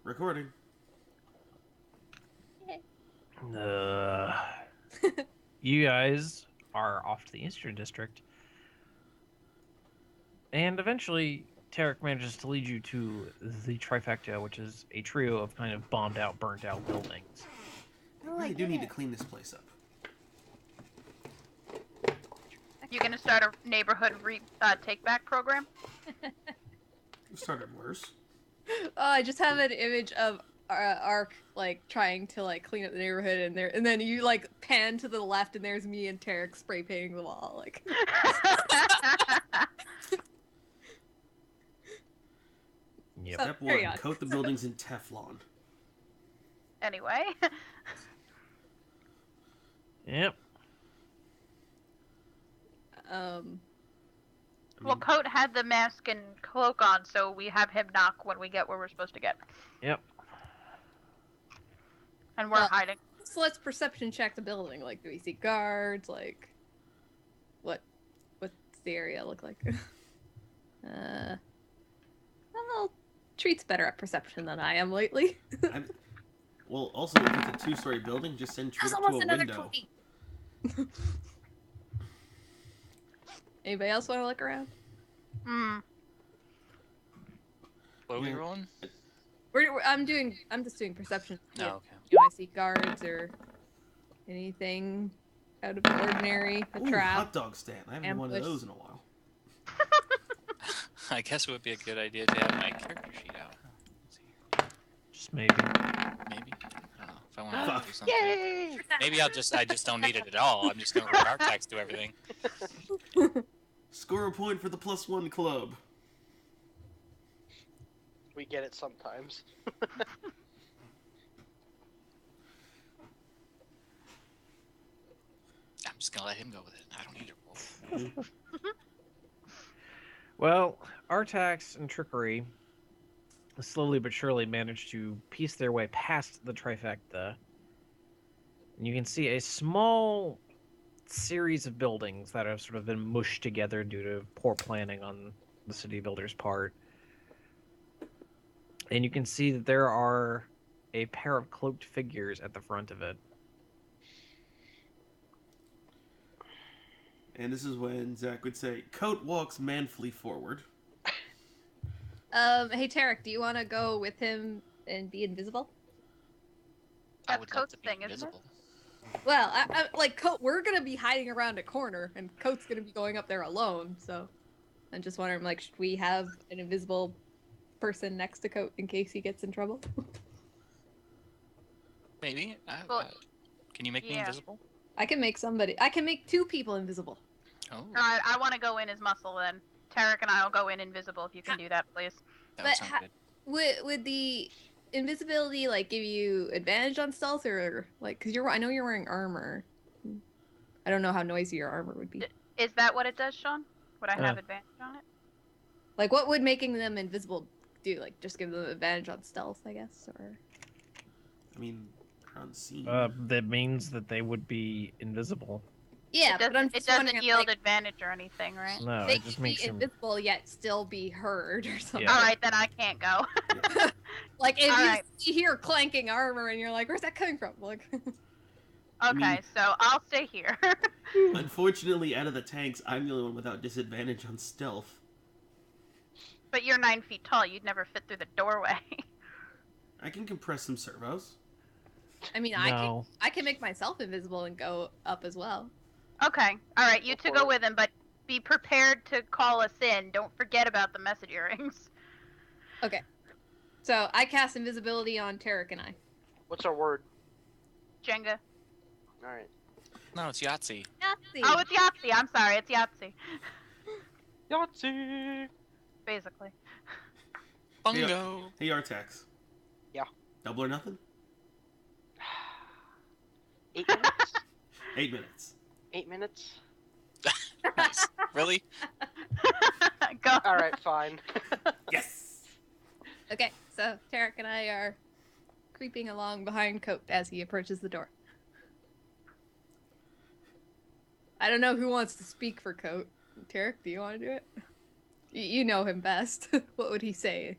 Recording. You guys are off to the Eastern District. And eventually, Tarek manages to lead you to the Trifecta, which is a trio of kind of bombed out, burnt out buildings. I really do need to clean this place up. You gonna start a neighborhood take-back program? It started worse. Oh, I just have an image of Ark like trying to like clean up the neighborhood, and then you like pan to the left, and there's me and Tarek spray painting the wall. Like, Yep. Step carry 1: on. coat the buildings in Teflon. Anyway. Yep. Well, Coat had the mask and cloak on, so we have him knock when we get where we're supposed to get. Yep. And we're hiding. So let's perception check the building. Like, do we see guards? Like, what's the area look like? Well, Treat's better at perception than I am lately. Well, also, if it's a 2-story building, just send Treat up to a window. 20. Anybody else want to look around? What are we rolling? I'm just doing perception. No, Yeah. okay. Do I see guards or anything out of the ordinary? A Ooh, trap? hot dog stand. I haven't had one of ambush. those in a while. I guess it would be a good idea to have my character sheet out. Let's see here. Just maybe. Maybe. I don't know. If I want to Fuck. do something. Yay! Maybe I just don't need it at all. I'm just going to let Artax do everything. Score a point for the +1 club. We get it sometimes. I'm just going to let him go with it. I don't need to roll. Well, Artax and Trickery slowly but surely manage to piece their way past the Trifecta. And you can see a small series of buildings that have sort of been mushed together due to poor planning on the city builder's part. And you can see that there are a pair of cloaked figures at the front of it. And this is when Zach would say, Coat walks manfully forward. Hey Tarek, do you want to go with him and be invisible? I That's would love Coat's to be thing, isn't it? invisible. Well, I like Coat. We're gonna be hiding around a corner, and Coat's gonna be going up there alone. So, I'm just wondering, like, should we have an invisible person next to Coat in case he gets in trouble? Maybe. Well, Can you make me yeah. invisible? I can make 2 people invisible. Oh, Alright, I want to go in as muscle then. Tarek and I will go in invisible if you can do that, please. that but would sound good. Would the invisibility like give you advantage on stealth, or like, because I know you're wearing armor. I don't know how noisy your armor would be. Is that what it does, Sean? Would I have advantage on it? Like, what would making them invisible do? Like, just give them advantage on stealth, I guess, or. I mean, they're unseen. That means that they would be invisible. Yeah, It but I'm just doesn't wondering, yield like, advantage or anything, right? No, they it just can makes be them... invisible yet still be heard or something. Yeah. Alright, then I can't go. Like, if Alright. you hear clanking armor and you're like, where's that coming from? Like, Okay, so I'll stay here. Unfortunately, out of the tanks, I'm the only one without disadvantage on stealth. But you're 9 feet tall, you'd never fit through the doorway. I can compress some servos. I mean, No. I can make myself invisible and go up as well. Okay, alright, you Go two for go it. with him, but be prepared to call us in. Don't forget about the message earrings. Okay. So I cast invisibility on Tarek and I. What's our word? Jenga. Alright. No, it's Yahtzee. Yahtzee. Oh, it's Yahtzee. I'm sorry, it's Yahtzee. Yahtzee! Basically. Bungo. Hey, Artax. Yeah. Double or nothing? 8 minutes? 8 minutes. 8 minutes? Nice. Really? Go. Alright, fine. Yes! Okay, so Tarek and I are creeping along behind Coat as he approaches the door. I don't know who wants to speak for Coat. Tarek, do you want to do it? You know him best. What would he say?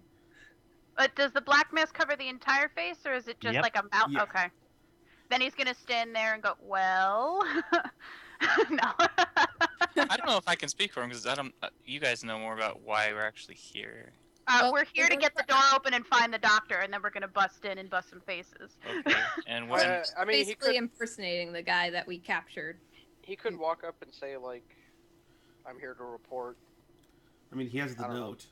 But does the black mask cover the entire face, or is it just Yep. like a mouth? Yeah. Okay. Then he's gonna stand there and go, well, no. I don't know if I can speak for him because I don't. You guys know more about why we're actually here. Well, We're here to get the door open and find the doctor, and then we're gonna bust in and bust some faces. Okay. And when I mean, Basically impersonating the guy that we captured. he could walk up and say like, "I'm here to report." I mean, he has the I don't know. note.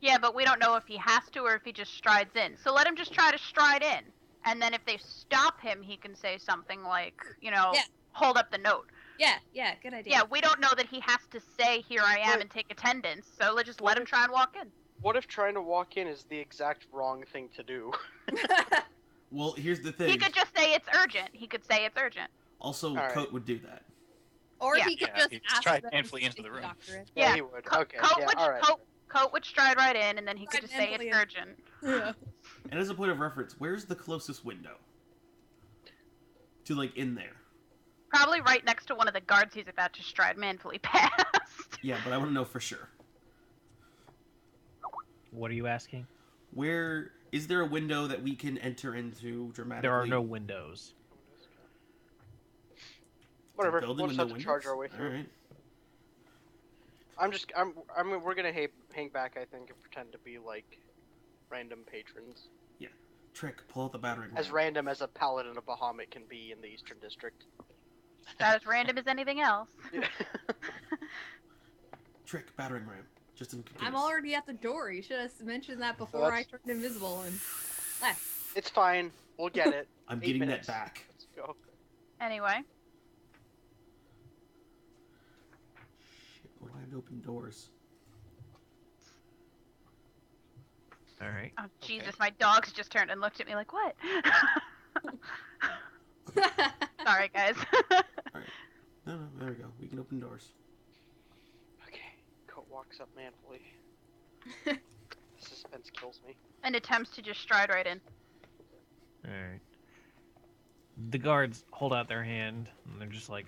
Yeah, but we don't know if he has to or if he just strides in. So let him just try to stride in, and then if they stop him, he can say something like, Yeah. hold up the note. Yeah, good idea. Yeah, we don't know that he has to say, here I am, Right. and take attendance, so let's just let him try and walk in. What if trying to walk in is the exact wrong thing to do? Well, here's the He thing. could just say it's urgent. He could say it's urgent. Also, Alright. Coat would do that. Or Yeah. he could Yeah, just he just ask tried them painfully to into the take room. doctor in. Yeah, he would. Co- Okay. Coat Yeah. would, All right. Coat would stride right in, and then he could Stride just say mentally it's in. urgent. Yeah. And as a point of reference, where's the closest window? To, like, in there. Probably right next to one of the guards he's about to stride manfully past. Yeah, but I want to know for sure. What are you asking? Where is there a window that we can enter into dramatically? There are no windows. Whatever. Building We'll just with have no to charge our way windows? through. Alright. I mean, we're gonna hang back, I think, and pretend to be like random patrons. Trick, pull out the battering ram. As random as a paladin of Bahamut can be in the Eastern District. About as random as anything else. Trick, battering ram. Just in case. I'm already at the door. You should have mentioned that before I that's- turned invisible and left. It's fine. We'll get it. I'm 8 getting minutes. that back. Let's go. Anyway, Shit, what do I have to open doors? All right. oh Jesus, my dogs just turned and looked at me like, what? Sorry, guys. No, there we go. We can open doors. Okay. Coat walks up manfully. The suspense kills me. And attempts to just stride right in. All right. The guards hold out their hand, and they're just like,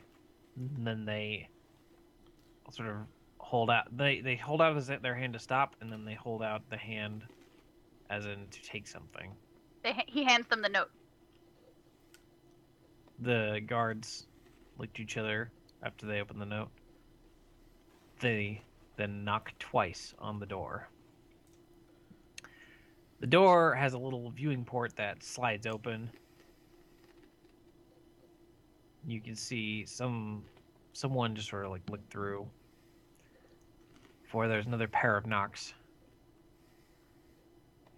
and then they sort of hold out. They hold out their hand to stop, and then they hold out the hand, as in to take something. He hands them the note. The guards look to each other after they open the note. They then knock twice on the door. The door has a little viewing port that slides open. You can see someone just sort of like look through. Before there's another pair of knocks,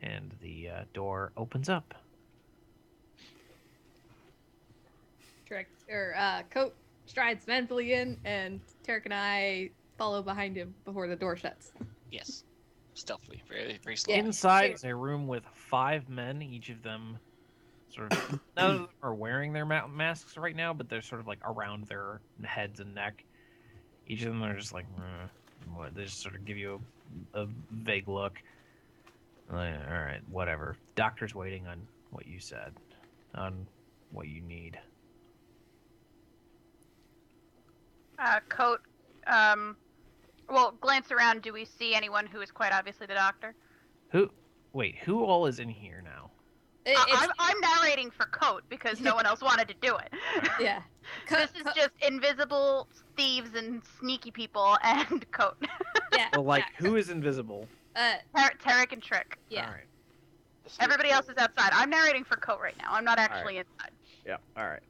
and the door opens up. Coat strides manfully in, and Tarek and I follow behind him before the door shuts. Yes. Stealthily, very, very slowly. Inside is a room with 5 men, each of them sort of none of them are wearing their masks right now, but they're sort of like around their heads and neck. Each of them are just like, what? They just sort of give you a vague look. Like, all right, whatever. Doctor's waiting on what you said, on what you need. Coat, glance around. Do we see anyone who is quite obviously the doctor? Who all is in here now? I'm narrating for Coat because no one else wanted to do it. Yeah. This is just invisible thieves and sneaky people and Coat. Yeah. Well, like, who is invisible? Tarek and Trick. Yeah. All right. Everybody else is outside. I'm narrating for Coat right now. I'm not actually inside. Yeah. All right.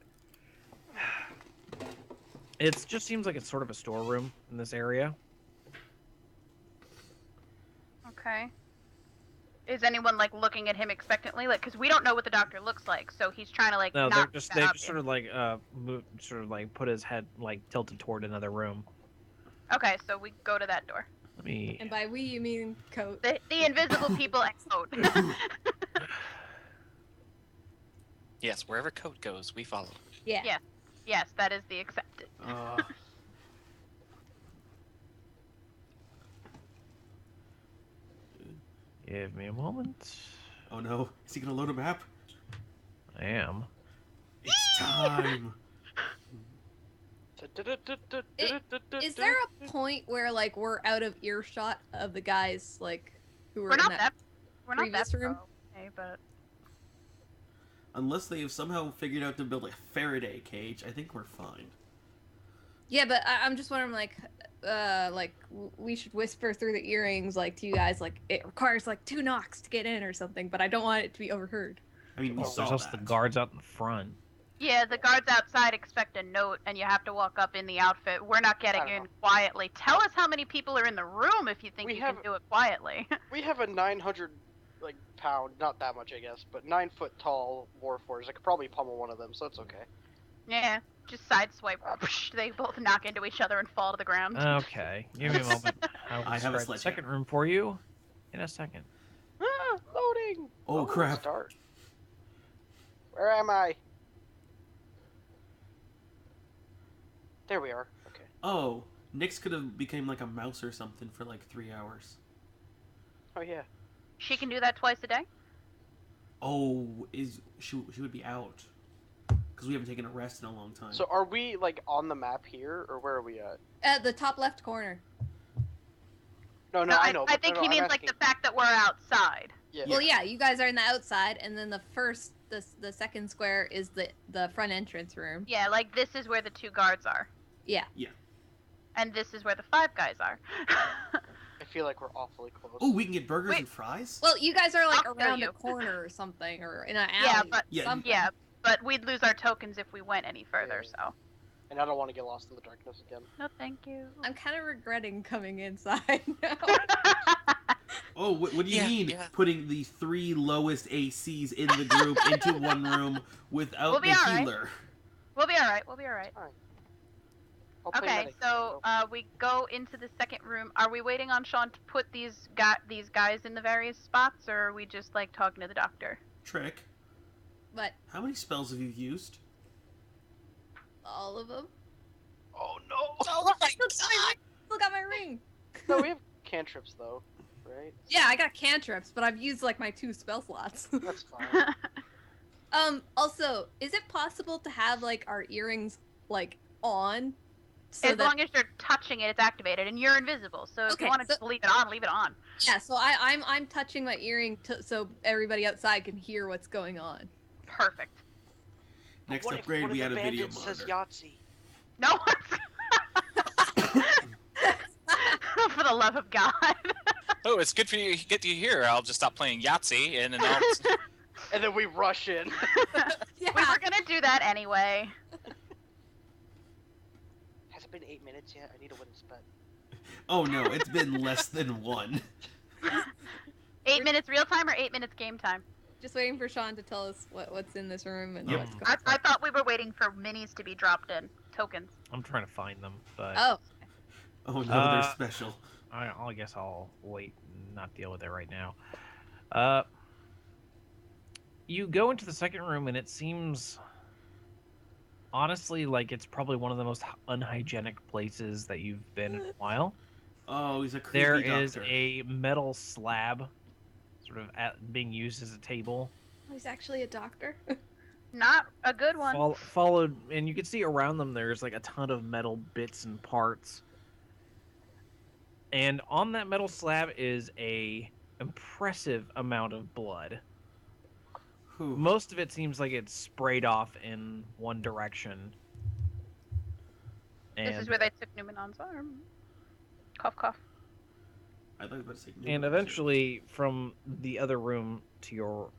It just seems like it's sort of a storeroom in this area. Okay. Is anyone like looking at him expectantly? Like, because we don't know what the doctor looks like, so he's trying to like. No, not they be just sort of like sort of like put his head like tilted toward another room. Okay, so we go to that door. Let me. And by we, you mean Coat. The invisible people and Coat. Yes, wherever Coat goes, we follow. Yeah. Yeah. Yes, that is the accepted. Give me a moment. Oh no, is he gonna load a map? I am. It's time. Is there a point where like we're out of earshot of the guys like who are We're in not that? that. We're not that previous room? far away, but Unless they have somehow figured out to build a Faraday cage, I think we're fine. Yeah, but I'm just wondering, we should whisper through the earrings, like, to you guys, like, it requires, like, 2 knocks to get in or something, but I don't want it to be overheard. I mean, we There's saw also that. the guards out in the front. yeah, the guards outside expect a note, and you have to walk up in the outfit. We're not getting I don't in know. quietly. Tell us how many people are in the room if you think We you have- can do it quietly. We have a 900 pound, not that much I guess, but 9 foot tall warforged. I could probably pummel one of them, so it's okay. Yeah, just sideswipe. They both knock into each other and fall to the ground. Okay, give me a moment. I will I have a describe the sledgehammer. second room for you in a second. Ah, loading! Oh, crap. Start. Where am I? There we are. Okay. Oh, Nyx could have became like a mouse or something for like 3 hours. Oh yeah. She can do that twice a day? Oh, she would be out because we haven't taken a rest in a long time. So are we like on the map here, or where are we at? At the top left corner. No, I know. I but think no, he I'm means asking- like the fact that we're outside. Yeah. Well, yeah, you guys are in the outside, and then the second square is the front entrance room. Yeah, like this is where the 2 guards are. Yeah. And this is where the 5 guys are. I feel like we're awfully close. Oh, we can get burgers Wait. and fries. Well, you guys are like I'll show around you. a corner or something, or in an Yeah, alley. but- Yeah, something. Yeah, but we'd lose our tokens if we went any further, Yeah. so. And I don't want to get lost in the darkness again. No, thank you. I'm kind of regretting coming inside now. Oh, what do you Yeah, mean yeah. putting the 3 lowest ACs in the group into one room without We'll be the all right. healer? We'll be alright, we'll be alright. I'll play Okay, medic. so we go into the second room. Are we waiting on Sean to put these guys in the various spots, or are we just like talking to the doctor? Trick. But How many spells have you used? all of them. Oh no! Oh my Look at my ring. No, we have cantrips though, right? Yeah, I got cantrips, but I've used like my 2 spell slots. That's fine. Also, is it possible to have like our earrings like on? So As long as you're touching it, it's activated, and you're invisible. So if Okay, you want to so- just leave it on, leave it on. yeah, so I'm touching my earring so everybody outside can hear what's going on. Perfect. Next What if upgrade, one we of had the a video bandits monitor. says Yahtzee? No one's. For the love of God. Oh, it's good for you to get you here. I'll just stop playing Yahtzee and then I'll. And then we rush in. Yeah. We were gonna do that anyway. Has it been 8 minutes yet? I need a win spot. Oh no, it's been less than 1. 8 minutes real time or 8 minutes game time? Just waiting for Sean to tell us what's in this room and Yep. what's going I thought we were waiting for minis to be dropped in. Tokens. I'm trying to find them, but on. Oh, Oh no, Uh, they're special. I guess I'll wait and not deal with it right now. You go into the second room and it seems honestly like it's probably one of the most unhygienic places that you've been in a while. Oh, he's a creepy There doctor. is a metal slab sort of being used as a table. he's actually a doctor. Not a good one. Followed, and you can see around them there's like a ton of metal bits and parts. And on that metal slab is a impressive amount of blood. Whew. Most of it seems like it's sprayed off in one direction. And, This is where they took Numenon's arm. Cough, cough. I thought you were about to say and eventually, from the other room to your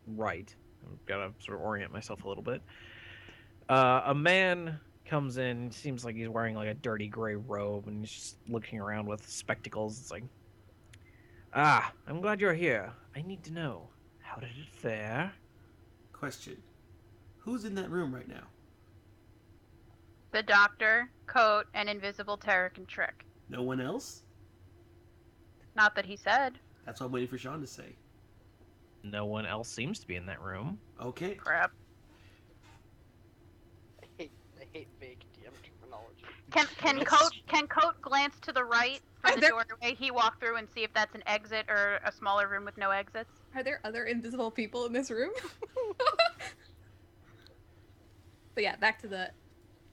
right, I've got to sort of orient myself a little bit. A man comes in. Seems like he's wearing like a dirty gray robe, and he's just looking around with spectacles. It's like, I'm glad you're here. I need to know, how did it fare? Question. Who's in that room right now? The doctor, Coat, and Invisible Tarek and Trick. No one else? Not that he said. That's what I'm waiting for Sean to say. No one else seems to be in that room. Okay. Crap. I hate vague DM terminology. Can Coat glance to the right from the There- doorway he walked through and see if that's an exit or a smaller room with no exits? Are there other invisible people in this room? But yeah, back to the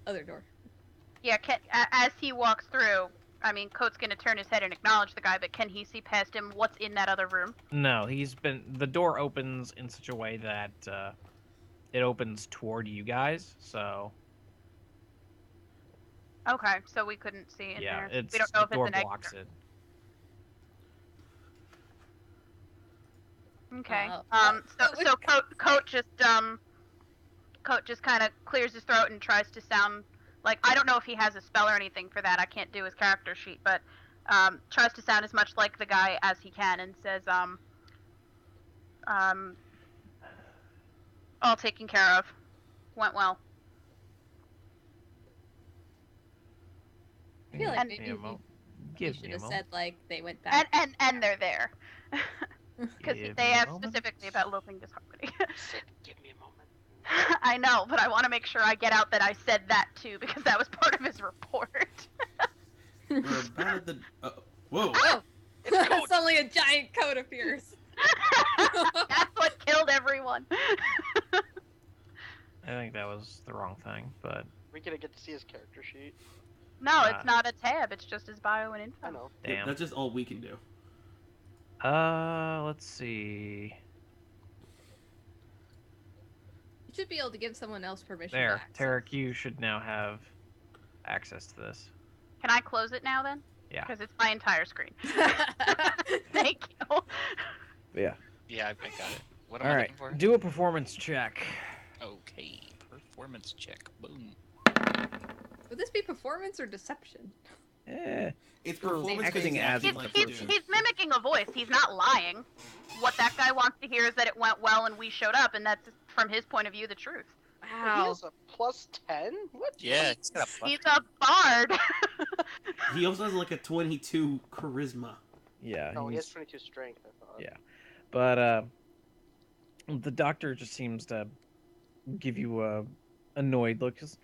other door. Yeah, as he walks through, I mean, Coate's gonna turn his head and acknowledge the guy, but can he see past him what's in that other room? No, the door opens in such a way that it opens toward you guys. So Okay, so we couldn't see in yeah, there. We don't know the if it's door an exit. blocks it. Okay. but So Coat just kind of clears his throat and tries to sound like, I don't know if he has a spell or anything for that. I can't do his character sheet, but tries to sound as much like the guy as he can and says, all taken care of. Went well. I feel like And- maybe Give me a mo- you give should me a have moment. said like they went back. And they're there. Because Give they me a asked moment. specifically about Loping Disharmony. Sid, give me a moment. I know, but I want to make sure I get out that I said that too, because that was part of his report. We're about at the. Whoa! Oh, It's Coat. suddenly a giant coat appears. That's what killed everyone. I think that was the wrong thing, but We gonna get to see his character sheet. No, it's not a tab. It's just his bio and info. I know. Yeah, damn. that's just all we can do. Let's see. You should be able to give someone else permission. There, to access. Tarek, you should now have access to this. Can I close it now then? Yeah. Because it's my entire screen. Thank you. Yeah. Yeah, I got it. What am All I right. looking for? Do a performance check. Okay, performance check. Boom. Would this be performance or deception? It's For performance acting based as acting the like He's, you person. do. he's mimicking a voice. He's not lying. What that guy wants to hear is that it went well and we showed up, and that's, from his point of view, the truth. He Wow. has a +10? What? Yeah, it's got a plus. He's a bard. He also has like a 22 charisma. Yeah. Oh, he has he's- 22 strength, I thought. Yeah. But the doctor just seems to give you a annoyed look. Cause,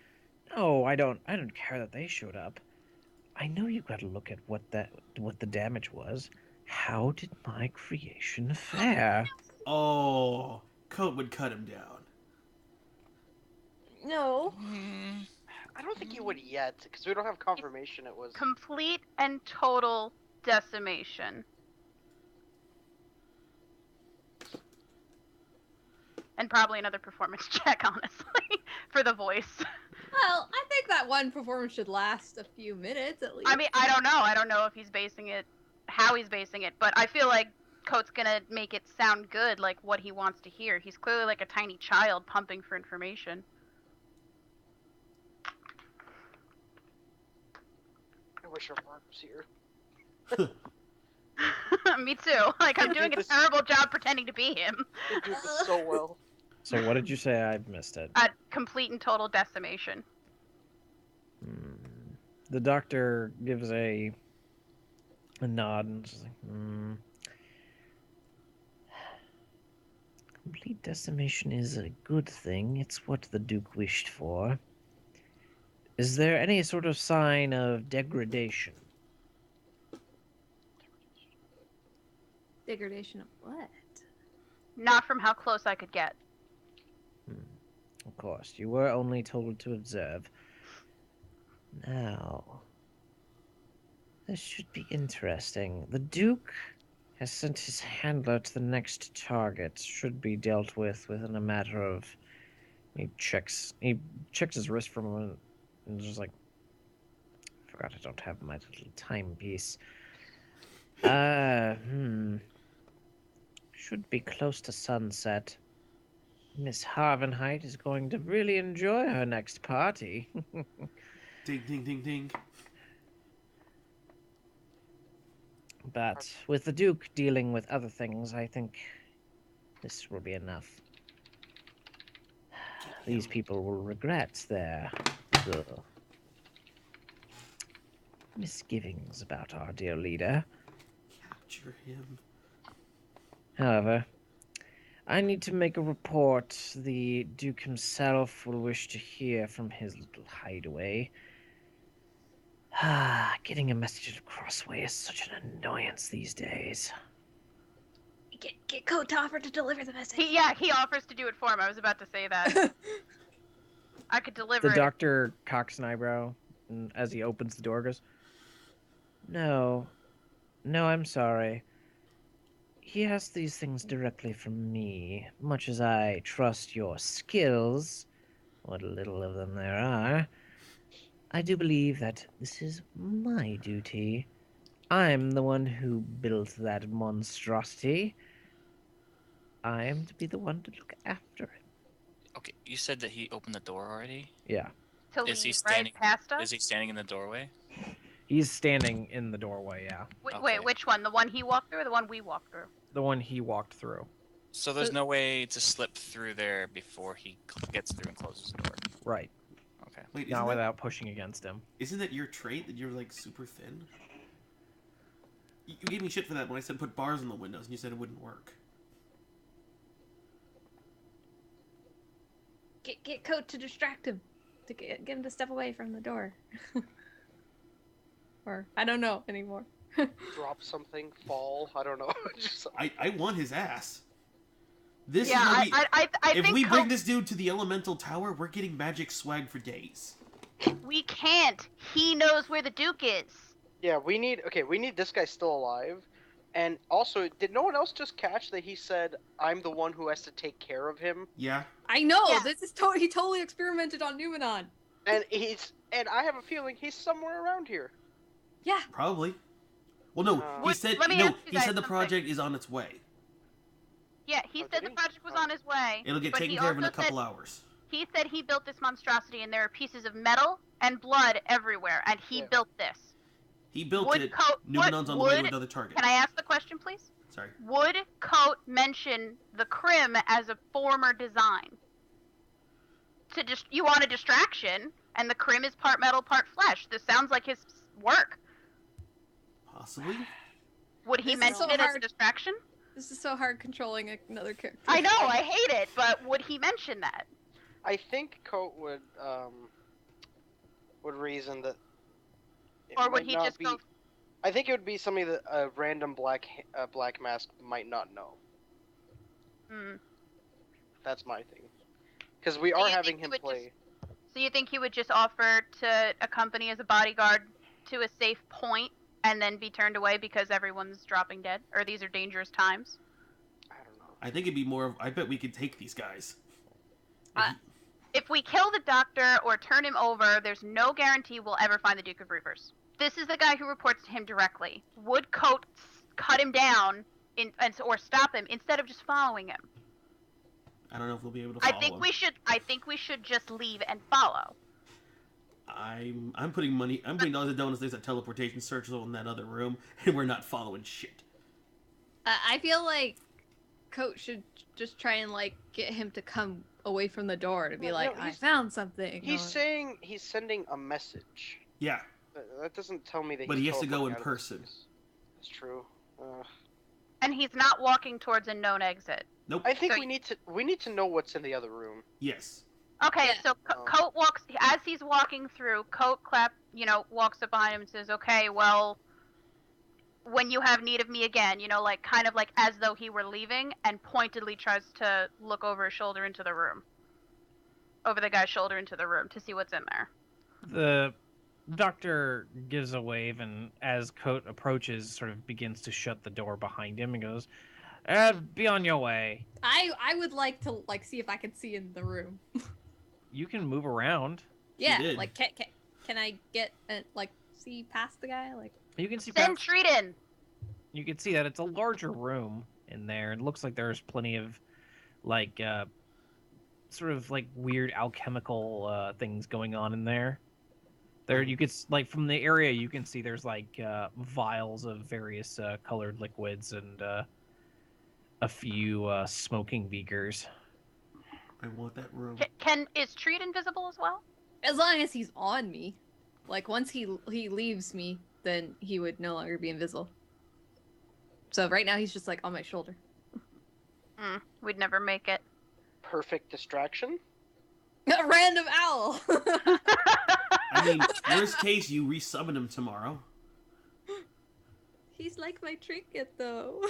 no, I don't care that they showed up. I know you got to look at what the damage was. How did my creation fare? Oh, Coat would cut him down. No. Hmm, I don't think he would yet, because we don't have confirmation it was. Complete and total decimation. And probably another performance check, honestly, for the voice. Well, I think that one performance should last a few minutes at least. I mean, I don't know. I don't know if he's basing it, how he's basing it, but I feel like Coate's gonna make it sound good, like what he wants to hear. He's clearly like a tiny child pumping for information. I wish our Mark was here. Me too. Like, I'm doing a This- terrible job pretending to be him. They do this so well. So what did you say? I've missed it. At complete and total decimation. The doctor gives a nod and is like, Complete decimation is a good thing. It's what the Duke wished for. Is there any sort of sign of degradation? Degradation of what? Not from how close I could get. Of course, you were only told to observe. Now, this should be interesting. The Duke has sent his handler to the next target. Should be dealt with within a matter of. He checks his wrist for a moment and is just like, forgot I don't have my little timepiece. Should be close to sunset. Miss Harvenheit is going to really enjoy her next party. Ding, ding, ding, ding. But with the Duke dealing with other things, I think this will be enough. These people will regret their misgivings about our dear leader. Capture him. However, I need to make a report. The Duke himself will wish to hear from his little hideaway. Getting a message across way is such an annoyance these days. Get Coat to offer to deliver the message. He offers to do it for him. I was about to say that. I could deliver The it. doctor cocks an eyebrow and as he opens the door, goes, No. No, I'm sorry. He asked these things directly from me. Much as I trust your skills, what little of them there are, I do believe that this is my duty. I'm the one who built that monstrosity. I am to be the one to look after it. Okay, you said that he opened the door already. Yeah. To Is he leave, standing? right past us. Is he standing in the doorway? He's standing in the doorway, yeah. Wait, Okay. wait, which one? The one he walked through, or the one we walked through? The one he walked through. So there's no way to slip through there before he gets through and closes the door. Right. Okay. Wait, Not without pushing against him. isn't that your trait that you're like super thin? You gave me shit for that when I said put bars in the windows, and you said it wouldn't work. Get Coat to distract him, to get him to step away from the door. Or I don't know anymore. Drop something, fall. I don't know. Just I want his ass. This Yeah, is how we, I if think we bring Coat- this dude to the elemental tower, we're getting magic swag for days. we can't. He knows where the Duke is. yeah, we need this guy still alive. And also, did no one else just catch that he said, I'm the one who has to take care of him? Yeah. I know Yeah. this is he totally experimented on Numenon. And I have a feeling he's somewhere around here. Yeah. Probably. Well, no, he Let said me ask you he guys said the something. project is on its way. Yeah, he Oh, said did the he? project was Oh. on his way. It'll get but taken he care of in a also couple said, hours. He said he built this monstrosity, and there are pieces of metal and blood everywhere, and he Yeah. built this. He built Would it. Coat- Numenon's what on the way to would- another target. Can I ask the question, please? Sorry. Would Coat mention the Crim as a former design? You want a distraction, and the Crim is part metal, part flesh. This sounds like his work. Possibly. Would he This is mention so it as a hard. distraction? This is so hard controlling another character. I know, I hate it, but would he mention that? I think Coat would reason that. it Or would might he not just be... go? I think it would be something that a random black mask might not know. Hmm. That's my thing. Because we So are you having think he him would play. So you think he would just offer to accompany as a bodyguard to a safe point and then be turned away because everyone's dropping dead? Or these are dangerous times? I don't know. I think it'd be more of. I bet we could take these guys. If we kill the doctor or turn him over, there's no guarantee we'll ever find the Duke of Reapers. This is the guy who reports to him directly. Would Coat cut him down or stop him instead of just following him? I don't know if we'll be able to follow I think him. we should. I think we should just leave and follow. I'm putting money. I'm putting dollars and donuts. There's a teleportation circle in that other room, and we're not following shit. I feel like Coat should just try and like get him to come away from the door to be No, like, no, I he's- found something. He's or- saying he's sending a message. Yeah. That doesn't tell me that. But he's he has to go teleporting in out of this person. place. That's true. And he's not walking towards a known exit. Nope. I think So we need to know what's in the other room. Yes. Okay, Yeah. so Oh. Coat walks as he's walking through. Coat walks up behind him and says, "Okay, well, when you have need of me again, like kind of like as though he were leaving, and pointedly tries to look over his shoulder into the room, over the guy's shoulder into the room to see what's in there." The doctor gives a wave, and as Coat approaches, sort of begins to shut the door behind him and goes, be on your way. I would like to like see if I can see in the room. You can move around. Yeah, did. like can I get like see past the guy? Like You can see Send past, Treat in. you can see that it's a larger room in there. It looks like there's plenty of like sort of like weird alchemical things going on in there. There you could like from the area you can see there's like vials of various colored liquids and a few smoking beakers. I want that room. Is Treat invisible as well? as long as he's on me, like once he leaves me, then he would no longer be invisible. So right now he's just like on my shoulder. We'd never make it. Perfect distraction. A random owl. I mean, worst case, you resummon him tomorrow. He's like my trinket though.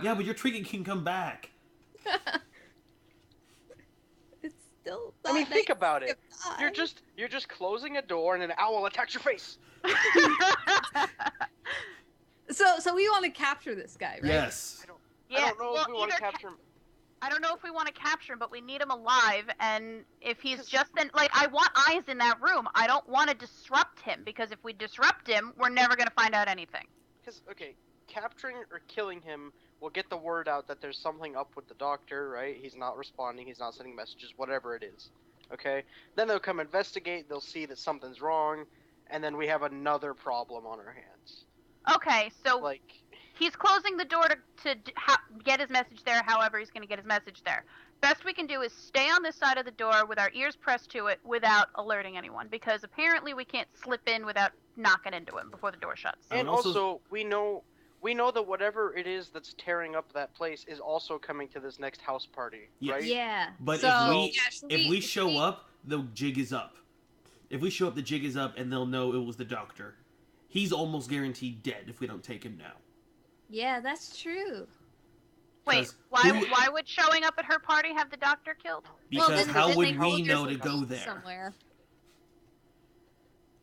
Yeah, but your trinket can come back. still. I mean, not think nice about to it. die. You're just closing a door and an owl attacks your face. So we want to capture this guy, right? Yes. I don't know if we want to either capture him. I don't know if we want to capture him, but we need him alive. And if he's 'Cause- just in, like, I want eyes in that room. I don't want to disrupt him because if we disrupt him, we're never gonna find out anything. Because okay, capturing or killing him will get the word out that there's something up with the doctor, right? He's not responding. He's not sending messages. Whatever it is. Okay. Then they'll come investigate. They'll see that something's wrong, and then we have another problem on our hands. Okay, so Like. he's closing the door to get his message there. However, he's gonna get his message there. Best we can do is stay on this side of the door with our ears pressed to it without alerting anyone, because apparently we can't slip in without knocking into him before the door shuts. And Also- also, we know that whatever it is that's tearing up that place is also coming to this next house party, Yes. right? Yeah. But so, yeah, should if we should show up, the jig is up. If we show up, the jig is up, and they'll know it was the doctor. He's almost guaranteed dead if we don't take him now. Yeah, that's true. Wait, 'Cause why would showing up at her party have the doctor killed? Because then how they would think, we oh, know there's to go a there? somewhere?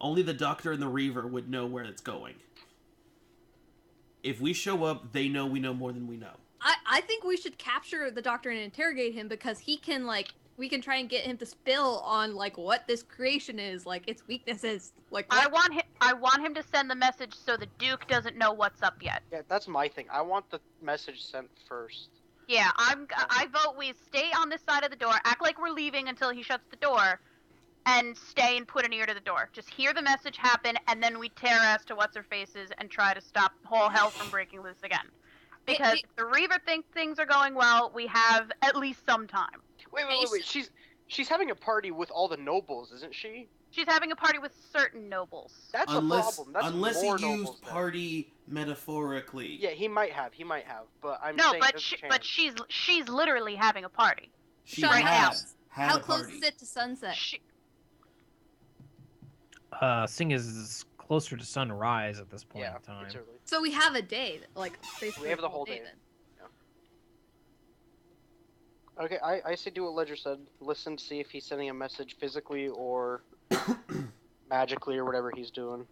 Only the doctor and the Reaver would know where it's going. If we show up, they know we know more than we know. I think we should capture the doctor and interrogate him because he can we can try and get him to spill on what this creation is, its weaknesses. I want him to send the message so the Duke doesn't know what's up yet. Yeah, that's my thing. I want the message sent first. Yeah, I vote we stay on this side of the door, act like we're leaving until he shuts the door, and stay and put an ear to the door. Just hear the message happen, and then we tear ass to what's her faces and try to stop whole hell from breaking loose again. Because if the Reaver thinks things are going well, we have at least some time. Wait. She's having a party with all the nobles, isn't she? She's having a party with certain nobles. That's a problem. That's unless more he nobles used then. party metaphorically. Yeah, he might have, but I'm No, saying but there's a chance. she's literally having a party. She Sorry, has had How a close party. is it to sunset? Sing is closer to sunrise at this point Yeah, in time. it's early. So we have a day, basically. We have the whole day. Okay, I say do what Ledger said. Listen, see if he's sending a message physically or magically or whatever he's doing.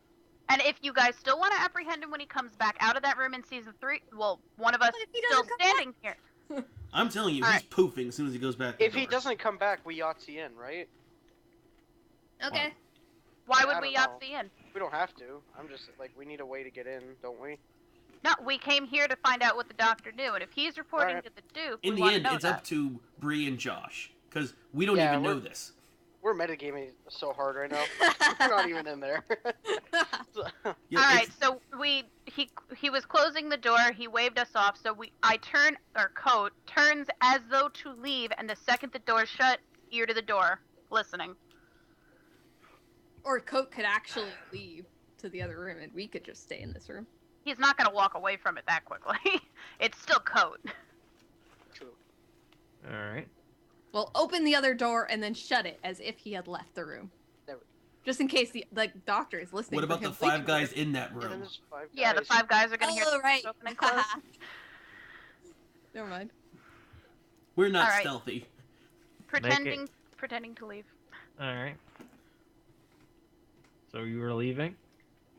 And if you guys still want to apprehend him when he comes back out of that room in season 3, well, one of us But if he still doesn't come standing here. I'm telling you, All he's poofing as soon as he goes back. the If he door. doesn't come back, we Yahtzee in, right? Okay. Why I would don't we know. Yahtzee in? We don't have to. I'm just we need a way to get in, don't we? No, we came here to find out what the doctor knew, and if he's reporting Alright. to the Duke, In we the want end, to know it's that. up to Bree and Josh because we don't Yeah, even know we're- this. We're metagaming so hard right now. We're not even in there. Yeah, All right, it's- so he was closing the door. He waved us off. So Coat turns as though to leave, and the second the door shut, ear to the door, listening. Or Coat could actually leave to the other room, and we could just stay in this room. He's not gonna walk away from it that quickly. It's still Coat. True. All right. Well, open the other door and then shut it as if he had left the room. There we- Just in case the doctor is listening. what for about him the 5 sleeping guys there. in that Yeah, then room? there's 5 Yeah, the guys. 5 guys are gonna hear Oh, right. open and close. Never mind. We're not All right. stealthy. Pretending to leave. All right. So you were leaving?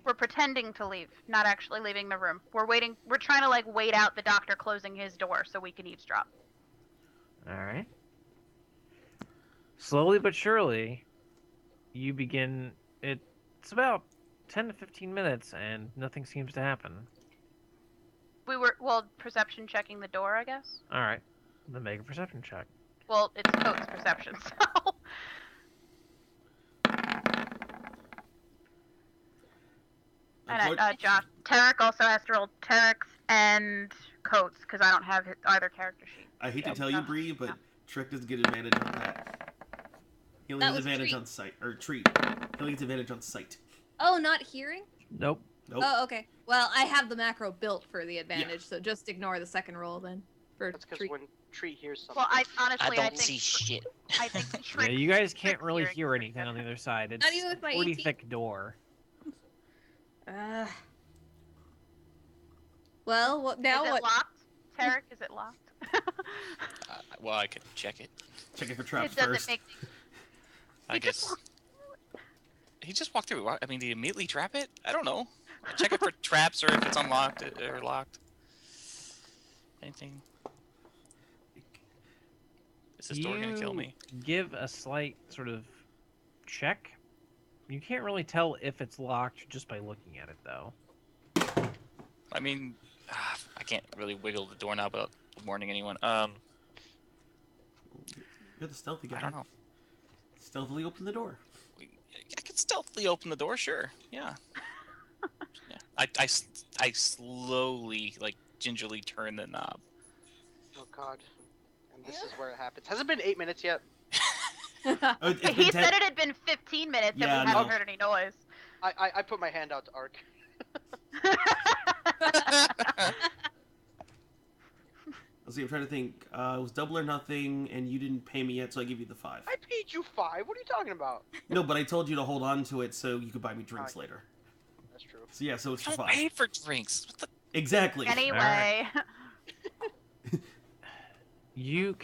We're pretending to leave, not actually leaving the room. We're waiting. We're trying to wait out the doctor closing his door so we can eavesdrop. All right. Slowly but surely, you begin. It's about 10 to 15 minutes, and nothing seems to happen. We were perception checking the door, I guess. All right. Then make a perception check. Well, it's Coat's perception, so. And Josh, Tarek also has to roll Tarek's and Coat's because I don't have either character sheet. I hate to Yeah. tell you, Bree, but Trick doesn't get advantage on that. He only That gets was advantage Treat. on sight. Or Treat. He only gets advantage on sight. Oh, not hearing? Nope. Nope. Oh, okay. Well, I have the macro built for the advantage, so just ignore the second roll then. For That's because treat. when Tree hears something. Well, I honestly, I I don't think see shit. I think Yeah, Trick. you guys can't Trick's really hearing hear is anything on the other side. It's Not even with my pretty 18. thick door. Well, what now? Is it What? locked? Tarek, is it locked? Well, I could check it. Check it for traps It doesn't first. make. I He just guess. walked- He just walked through. I mean, did he immediately trap it? I don't know. I check it for traps or if it's unlocked or locked. Anything? Is this door gonna kill me? Give a slight sort of check. You can't really tell if it's locked just by looking at it, though. I mean, I can't really wiggle the doorknob without warning anyone. You're the stealthy guy. I don't know. Stealthily open the door. I could stealthily open the door, sure. Yeah. Yeah. I slowly, like, gingerly turn the knob. Oh god. And this is where it happens. Has it been 8 minutes yet? Oh, it's been He 10 said it had been 15 minutes Yeah, and we hadn't no. heard any noise. I put my hand out to Ark. Let's see, I'm trying to think. It was double or nothing, and you didn't pay me yet, so I give you the 5. I paid you 5. What are you talking about? No, but I told you to hold on to it so you could buy me drinks Right. later. That's true. So yeah, so it's I for don't 5. pay for drinks. What the? Exactly. Anyway, You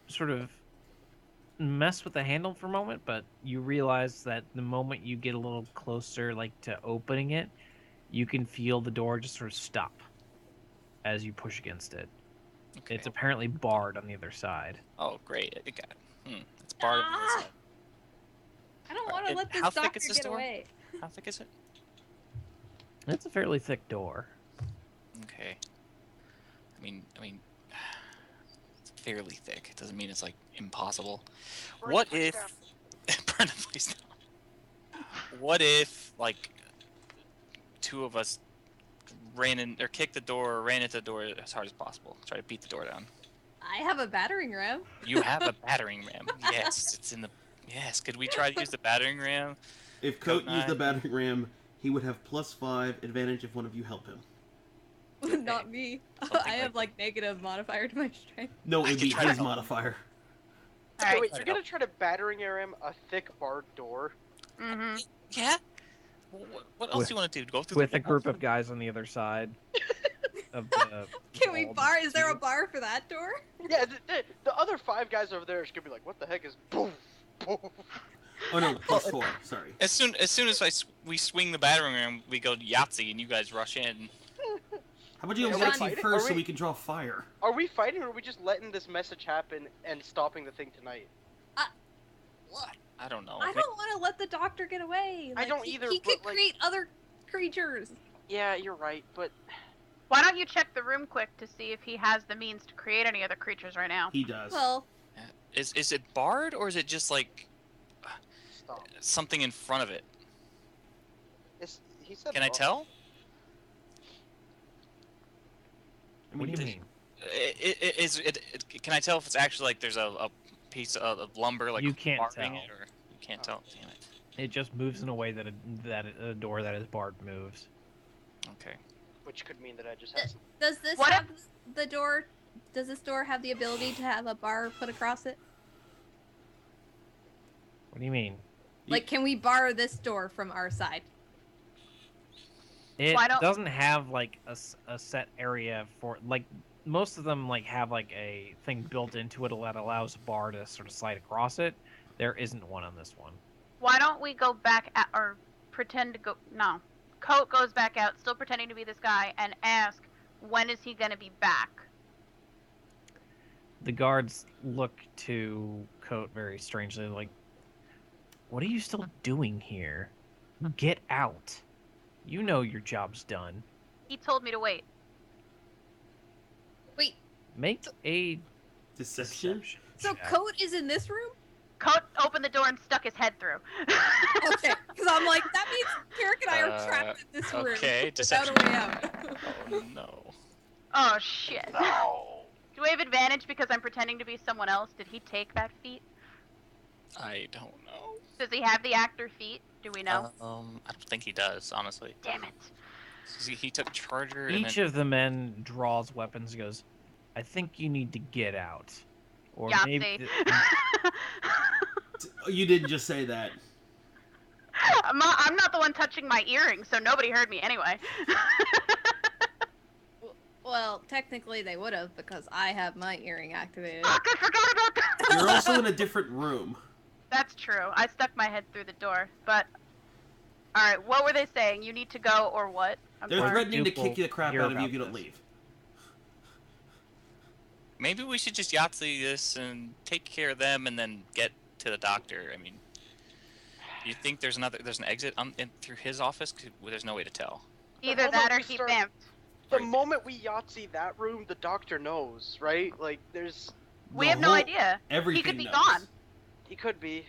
sort of mess with the handle for a moment, but you realize that the moment you get a little closer, like to opening it, you can feel the door just sort of stop as you push against it. Okay. It's apparently barred on the other side. Oh, great. It got. It's barred. on this Ah! side. I don't want to And let how this thick doctor is this get door? away. How thick is it? It's a fairly thick door. Okay. I mean, it's fairly thick. It doesn't mean it's like impossible. What if? Brennan, please no. What if like 2 of us ran in or kicked the door or ran into the door as hard as possible? Try to beat the door down. I have a battering ram. You have a battering ram. Yes, it's in the. Yes, could we try to use the battering ram? If Coat used the Nine. battering ram, he would have +5 advantage if one of you help him. Not me. Something I have like- like negative modifier to my strength. No, I it'd could be try to his help. modifier. Okay, Alright. wait, you're gonna try to battering ram a thick barred door? hmm Yeah. What else With- do you want to do? Go through With the a group of guys on the other side of the Can we wall bar? Is there a between- bar for that door? Yeah, the other 5 guys over there is gonna be like, what the heck is boom, boom. Oh no, +4. Sorry. As soon as we swing the battering ram, we go Yahtzee, and you guys rush in. How about you Wait, go are we Yahtzee fighting? first Are so we- we can draw fire? Are we fighting or are we just letting this message happen and stopping the thing tonight? I don't know. I don't want to let the doctor get away. I don't he, either, He but, could like- create other creatures. Yeah, you're right, but Why don't you check the room quick to see if he has the means to create any other creatures right now? He does. Well, Is it barred or is it just like stop. something in front of it? He said Can I wrong. tell? I What do you he- mean? Can I tell if it's actually like there's a piece of lumber like You can't barring tell. it, or you can't tell? Damn it. It just moves in a way that a door that is barred moves. Okay. Which could mean that I just have some... does this What have the door? Does this door have the ability to have a bar put across it? What do you mean? Like, can we bar this door from our side? It Why don't- doesn't have like a set area for like most of them like have like a thing built into it that allows a bar to sort of slide across it. There isn't one on this one. Why don't we go back or pretend to go? No, Coat goes back out, still pretending to be this guy, and ask when is he gonna be back? The guards look to Coat very strangely, like, "What are you still doing here? Get out! You know your job's done. He told me to wait. Wait, Make a Deception? deception so check." Coat is in this room? Coat opened the door and stuck his head through. Okay, because I'm like, that means Carrick and I are trapped in this room okay, without deception. a way out. Oh no. Oh shit. No. Do I have advantage because I'm pretending to be someone else? Did he take that feat? I don't know. Does he have the actor feat? Do we know? I don't think he does, honestly. Damn it. He took charger. And Each then... of the men draws weapons and goes, "I think you need to get out." Or maybe Yahtzee. You didn't just say that. I'm not the one touching my earring, so nobody heard me anyway. Well, Well, technically they would have because I have my earring activated. Fuck, I forgot about that! You're also in a different room. That's true. I stuck my head through the door, but... Alright, what were they saying? You need to go or what? I'm They're sorry. threatening to Duke will kick the crap hear out of you about if you don't this. leave. Maybe we should just Yahtzee this and take care of them and then get to the doctor. I mean, you think there's an exit through his office? 'Cause there's no way to tell. Either How that about or we he start- vamped. The Right. moment we Yahtzee that room, the doctor knows, right? Like, there's... We The have no whole- idea. Everything He could be knows. gone. He could be.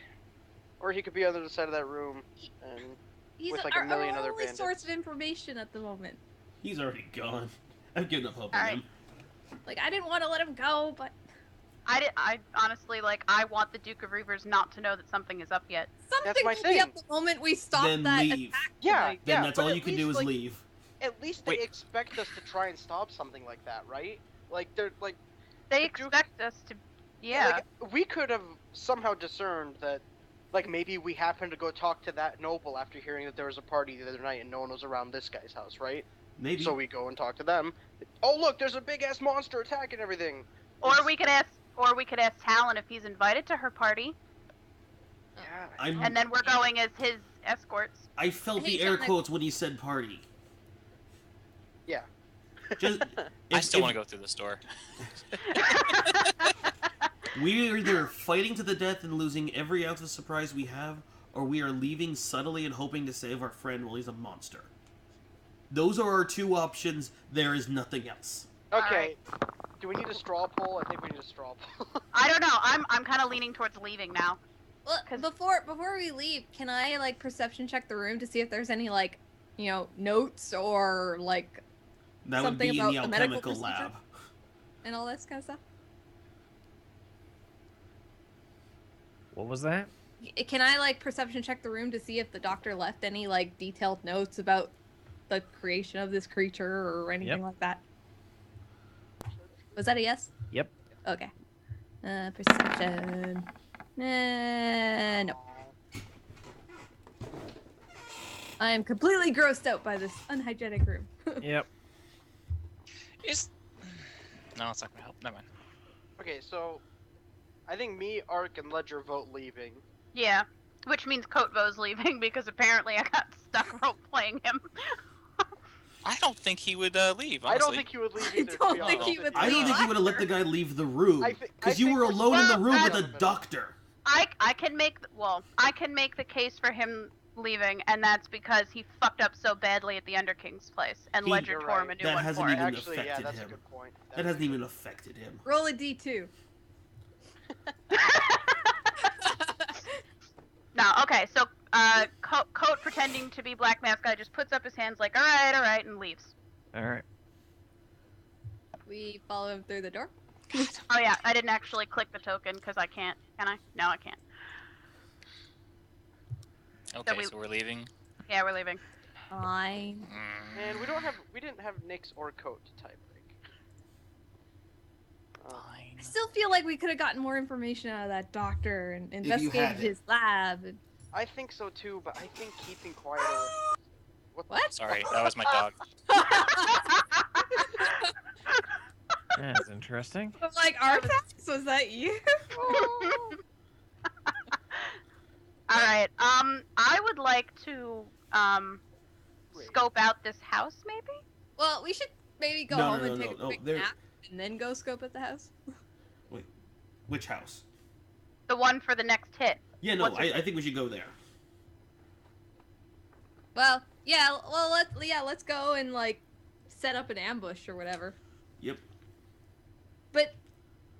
Or he could be on the other side of that room, and... He's With, like, our a million other only bandits. source of information at the moment. He's already gone. I've given up hope on Alright. him. Like, I didn't want to let him go, but I honestly, like, I want the Duke of Reavers not to know that something is up yet. something my will be up thing. the moment we stop Then that leave. attack. Yeah, tonight. Then yeah, that's but all at you can do least, is like, leave. At least they Wait. expect us to try and stop something like that, right? Like, they're, like... They The Duke- expect us to... Yeah. Like, we could have somehow discerned that, like, maybe we happened to go talk to that noble after hearing that there was a party the other night and no one was around this guy's house, right? Maybe. So we go and talk to them. Oh, look, there's a big-ass monster attacking everything! Or we could ask Talon if he's invited to her party, Yeah. and then we're going as his escorts. I felt Hey, the air John, quotes when he said party. Yeah. Just, I still want to go through the store. We're either fighting to the death and losing every ounce of surprise we have, or we are leaving subtly and hoping to save our friend while he's a monster. Those are our two options. There is nothing else. Okay. Do we need a straw poll? I think we need a straw poll. I don't know. I'm kind of leaning towards leaving now. Well, 'Cause- before we leave, can I like perception check the room to see if there's any like, notes or like That would Something be in the about the medical alchemical procedure? lab. and all this kind of stuff? What was that? Can I like perception check the room to see if the doctor left any like detailed notes about the creation of this creature or anything Yep. like that? Was that a yes? Yep. Okay. Perception. No. I am completely grossed out by this unhygienic room. Yep. No, it's not gonna help. Never mind. Okay, so... I think me, Ark, and Ledger vote leaving. Yeah. Which means Kotvo's leaving because apparently I got stuck role playing him. I don't think he would leave. Honestly. I don't think he would leave I either, to don't be think honest he with would you. I don't leave think you would have let the guy leave the room. I thi- I Because you think were we're alone in the still room at with a it. doctor. I can make the case for him leaving, and that's because he fucked up so badly at the Underking's place, and Ledger You're tore him a right. new That one hasn't for even it. Actually, yeah, affected that's him. a good point. That hasn't even affected him. Roll a d2. No, okay, so Coat pretending to be Black Mask guy just puts up his hands like, all right, and leaves. All right. We follow him through the door. Oh yeah, I didn't actually click the token because I can't. Can I? No, I can't. Okay, we- so we're leaving. Yeah, we're leaving. Fine. And we didn't have Nyx or Coat to tie break. Fine. I still feel like we could have gotten more information out of that doctor and investigated had it. his lab. and- I think so too, but I think keeping quiet. What? Sorry, that was my dog. That's interesting. I'm like, Artax, was that you? All right. I would like to scope out this house, maybe. Well, we should maybe go No, home no, and no, take no, a quick there- nap and then go scope at the house. Which house? The one for the next hit. Yeah, no, What's I think we should go there. Well, yeah, let's go and like set up an ambush or whatever. Yep. But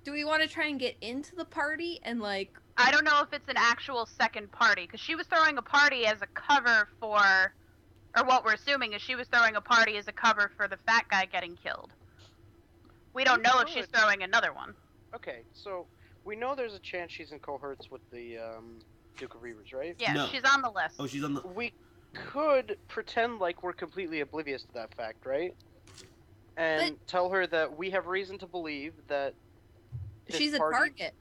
do we want to try and get into the party and like? I don't know if it's an actual second party because she was throwing a party as a cover for, or what we're assuming is she was throwing a party as a cover for the fat guy getting killed. We don't know if she's Good. throwing another one. Okay, so we know there's a chance she's in cohorts with the Duke of Reavers, right? Yeah, No. she's on the list. Oh, she's on the. We could pretend like we're completely oblivious to that fact, right? And tell her that we have reason to believe that this She's a party- target.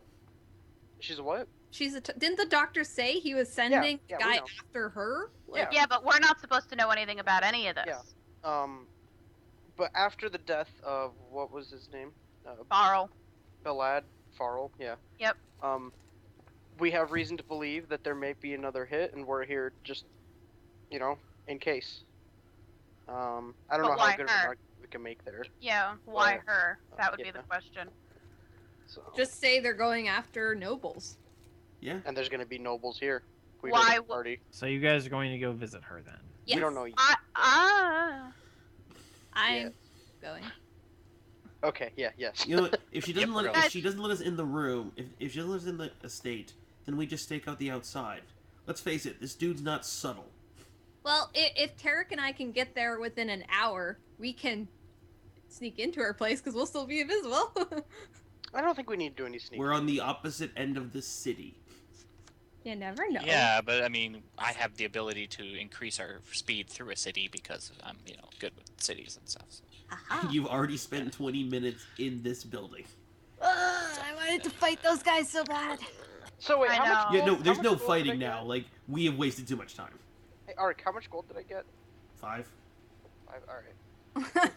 She's a what? Didn't the doctor say he was sending yeah, the we guy know. after her? Yeah. Yeah, but we're not supposed to know anything about any of this. Yeah. but after the death of what was his name? Barl. Balad Farrell. Yeah. Yep. We have reason to believe that there may be another hit, and we're here just, in case. I don't But know why how good of her? an argument we can make there. Yeah, why Well, her? That would be yeah. the question. So. Just say they're going after nobles. Yeah. And there's gonna be nobles here. We Why heard of the w- party. So you guys are going to go visit her then? Yes. We don't know yet. I'm going. Okay. Yeah. Yes. You know what? If she doesn't Yep, let we're if she doesn't let us in the room, if she doesn't let us in the estate, then we just stake out the outside. Let's face it, this dude's not subtle. Well, if Tarek and I can get there within an hour, we can sneak into her place because we'll still be invisible. I don't think we need to do any sneaking. We're on the opposite end of the city. You never know. Yeah, but I mean, I have the ability to increase our speed through a city because I'm, good with cities and stuff. So. Aha. You've already spent 20 minutes in this building. I wanted to fight those guys so bad. So wait, I how much? know. Yeah, Gold, no, there's how no much gold did I fighting get? now. Like, we have wasted too much time. Hey, Arik, how much gold did I get? 5. 5. All right.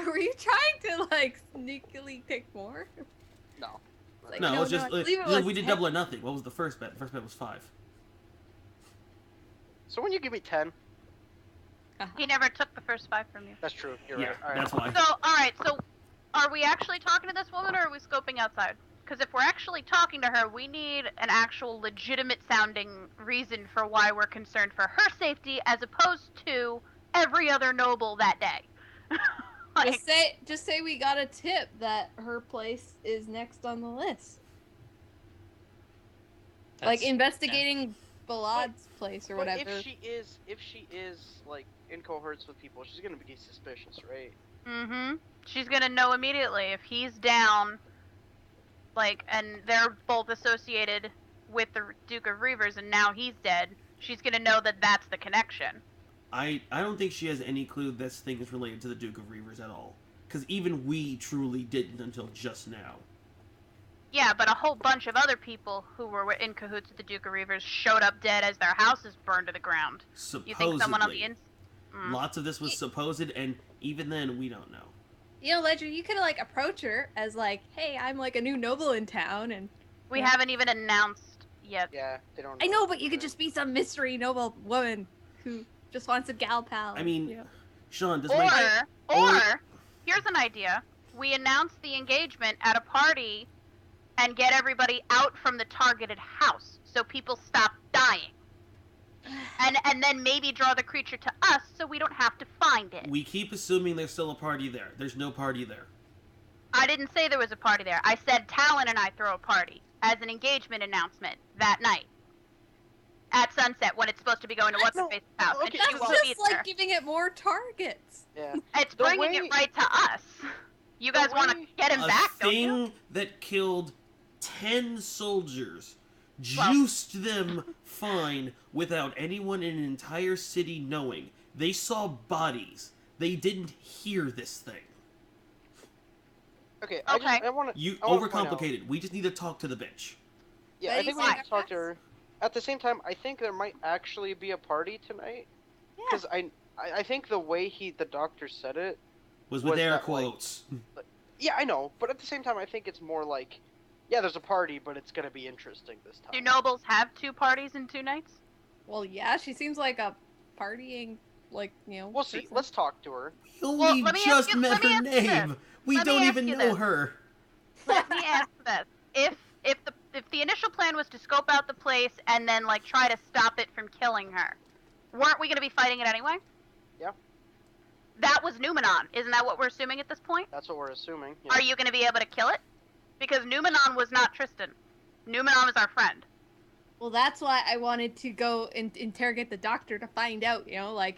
Were you trying to sneakily take more? No. Like, No, no, it's just no, I believe it was we did 10. double or nothing. What was the first bet? The first bet was 5. So when you give me 10, He never took the first 5 from you. that's true. You're Yeah, right. All right. that's why. So, alright, so are we actually talking to this woman or are we scoping outside? Because if we're actually talking to her, we need an actual legitimate sounding reason for why we're concerned for her safety as opposed to every other noble that day. Like, Just say we got a tip that her place is next on the list. Like That's- investigating Balad's place or But whatever. if she is like in cohorts with people, she's gonna be suspicious, right? mm-hmm. She's gonna know immediately if he's down, and they're both associated with the Duke of Reavers and now he's dead, she's gonna know that that's the connection. I don't think she has any clue this thing is related to the Duke of Reavers at all. Because even we truly didn't until just now. Yeah, but a whole bunch of other people who were in cahoots with the Duke of Reavers showed up dead as their houses burned to the ground. Supposedly. You think someone on the Lots of this was supposed, and even then, we don't know. Ledger, you could approach her as hey, I'm a new noble in town, and We Yeah. haven't even announced yet. Yeah, they don't. I know, but you could just be some mystery noble woman who just wants a gal pal. I mean, you know. Sean, does Or, my... or- here's an idea. We announce the engagement at a party and get everybody out from the targeted house so people stop dying. And then maybe draw the creature to us so we don't have to find it. We keep assuming there's still a party there. There's no party there. I didn't say there was a party there. I said Talon and I throw a party as an engagement announcement that night. At sunset when it's supposed to be going to what's-her-face's house. okay, And she That's won't be just there. giving it more targets. Yeah. It's the bringing way- it right to us. You guys want to way- get him A back, don't you? thing that killed 10 soldiers, Well- juiced them fine without anyone in an entire city knowing. They saw bodies. They didn't hear this thing. Okay. Okay. I want to. You I wanna point out- overcomplicated. We just need to talk to the bitch. Yeah, But I think we you need said to talk to yes. her. At the same time, I think there might actually be a party tonight. Yeah. Because I think the way the doctor said it. Was with Was air that, quotes. Yeah, I know, but at the same time, I think it's more like, yeah, there's a party, but it's gonna be interesting this time. Do nobles have 2 parties in 2 nights? Well, yeah, she seems like a partying, We'll see. person. Let's talk to her. We Well, let me ask just you- met let me her ask you this. name. We Let me don't ask even you know this. her. Let me ask this: if the initial plan was to scope out the place and then try to stop it from killing her, weren't we going to be fighting it anyway? Yeah. That was Numenon. Isn't that what we're assuming at this point? That's what we're assuming. Yeah. Are you going to be able to kill it? Because Numenon was not Tristan. Numenon was our friend. Well, that's why I wanted to go and interrogate the doctor to find out,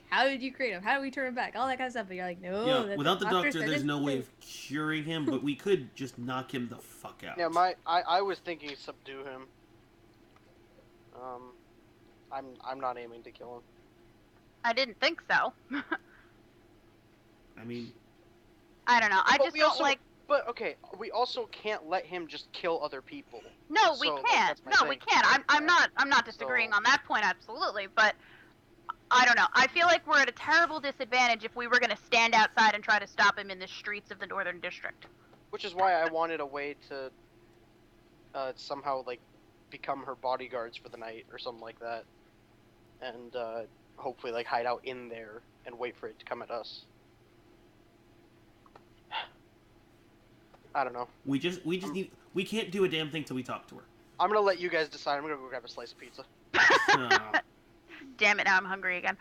how did you create him? How do we turn him back? All that kind of stuff. But you're like, no. Yeah, that's without the doctor, said there's it's no way safe. of curing him, but we could just knock him the fuck out. Yeah, I was thinking subdue him. I'm not aiming to kill him. I didn't think so. I mean, I don't know. I But just we don't also- like. But okay, we also can't let him just kill other people. No, we So, can't. that's my No, we thing. can't. I'm not disagreeing So- on that point, absolutely. But I don't know. I feel like we're at a terrible disadvantage if we were going to stand outside and try to stop him in the streets of the Northern District. Which is why I wanted a way to somehow like become her bodyguards for the night or something like that, and hopefully like hide out in there and wait for it to come at us. I don't know. We can't do a damn thing till we talk to her. I'm gonna let you guys decide. I'm gonna go grab a slice of pizza. Damn it, now I'm hungry again.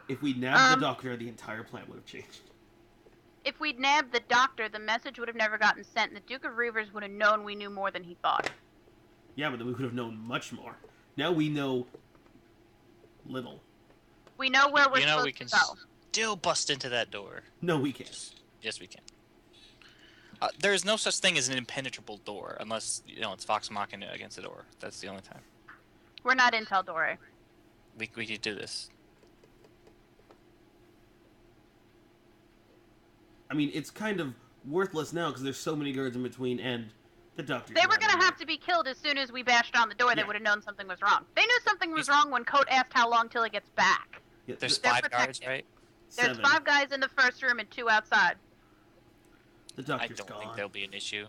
If we nabbed the doctor, the entire plan would have changed. If we'd nabbed the doctor, the message would have never gotten sent, and the Duke of Reavers would have known we knew more than he thought. Yeah, but then we would have known much more. Now we know little. We know where we're You know, supposed we can to go. still bust into that door. No, we can't. Yes, we can. There is no such thing as an impenetrable door, unless, you know, it's Vox Machina against the door. That's the only time. We're not Intel Dore. We could do this. I mean, it's kind of worthless now because there's so many guards in between and the doctor. They were gonna have to be killed as soon as we bashed on the door. They Yeah. would have known something was wrong. They knew something was wrong when Coat asked how long till he gets back. Yeah, There's They're 5 guards, protected. right? There's 7. 5 guys in the first room and 2 outside. The I doctor's don't gone. think there'll be an issue.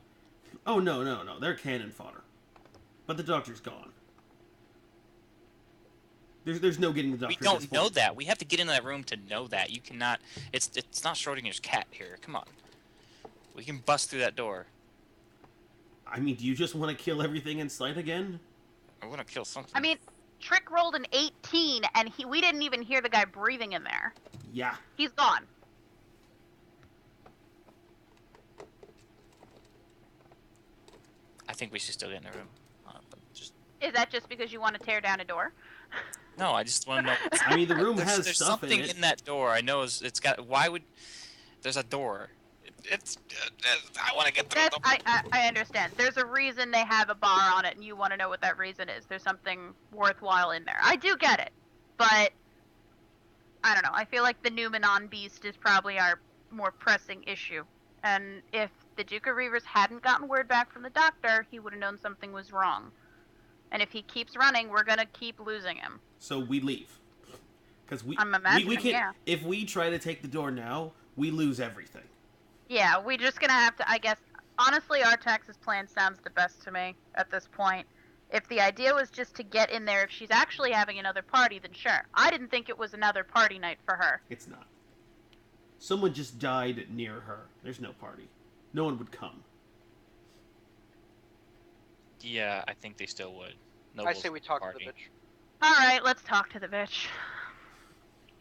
Oh, no. They're cannon fodder. But the doctor's gone. There's no getting the doctor. We at this don't know point. that. We have to get in that room to know that. You cannot. It's not Schrodinger's cat here. Come on. We can bust through that door. I mean, do you just want to kill everything in sight again? I want to kill something. I mean, Trick rolled an 18, and we didn't even hear the guy breathing in there. Yeah. He's gone. I think we should still get in the room. But just Is that just because you want to tear down a door? no. I just want to know. I mean, the room there's, has there's stuff something in it. that door. I know it's got. Why would there's a door? It's. I want to get through. That's, I understand. There's a reason they have a bar on it, and you want to know what that reason is. There's something worthwhile in there. I do get it, but I don't know. I feel like the Numenon beast is probably our more pressing issue. And if the Duke of Reavers hadn't gotten word back from the doctor, he would have known something was wrong. And if he keeps running, we're gonna keep losing him. So we leave. Because I'm imagining, we can't. yeah. If we try to take the door now, we lose everything. Yeah, we're just gonna have to, I guess. Honestly, Artax's plan sounds the best to me at this point. If the idea was just to get in there, if she's actually having another party, then sure. I didn't think it was another party night for her. It's not. Someone just died near her. There's no party. No one would come. Yeah, I think they still would. I Nobles say we talk party. to the bitch. Alright, let's talk to the bitch.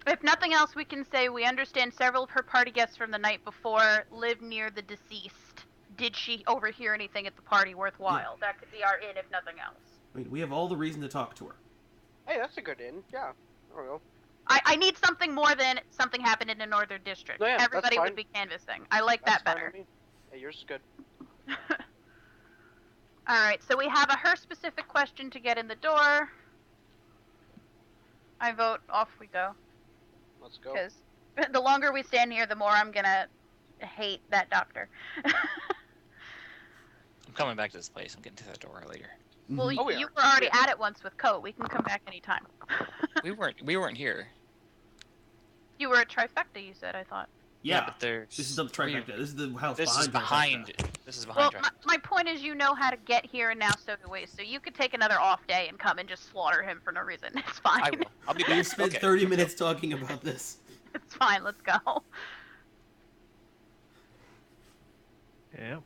If nothing else, we can say we understand several of her party guests from the night before live near the deceased. Did she overhear anything at the party worthwhile? That could be our in, if nothing else. I mean, we have all the reason to talk to her. Hey, that's a good in. Yeah. There we go. I need something more than something happened in the Northern District. No, yeah, that's Everybody fine. would be canvassing. I like That's that fine better. with me. Hey, yours is good. Alright, so we have a her-specific question to get in the door. I vote off we go. Let's go. Because the longer we stand here, the more I'm gonna hate that doctor. I'm coming back to this place. I'm getting to that door later. Well, Oh, we you are. were already Yeah. at it once with Coat. We can come back anytime. We weren't here. You were at Trifecta, you said, I thought. Yeah. but there's. This is not the trifecta. This is the house This is behind. behind. Trifecta. This is Well, behind. my point is you know how to get here, and now so do we. So you could take another off day and come and just slaughter him for no reason. It's fine. I will. I'll be We've back. spent Okay. 30 minutes talking about this. It's fine. Let's go. Yeah.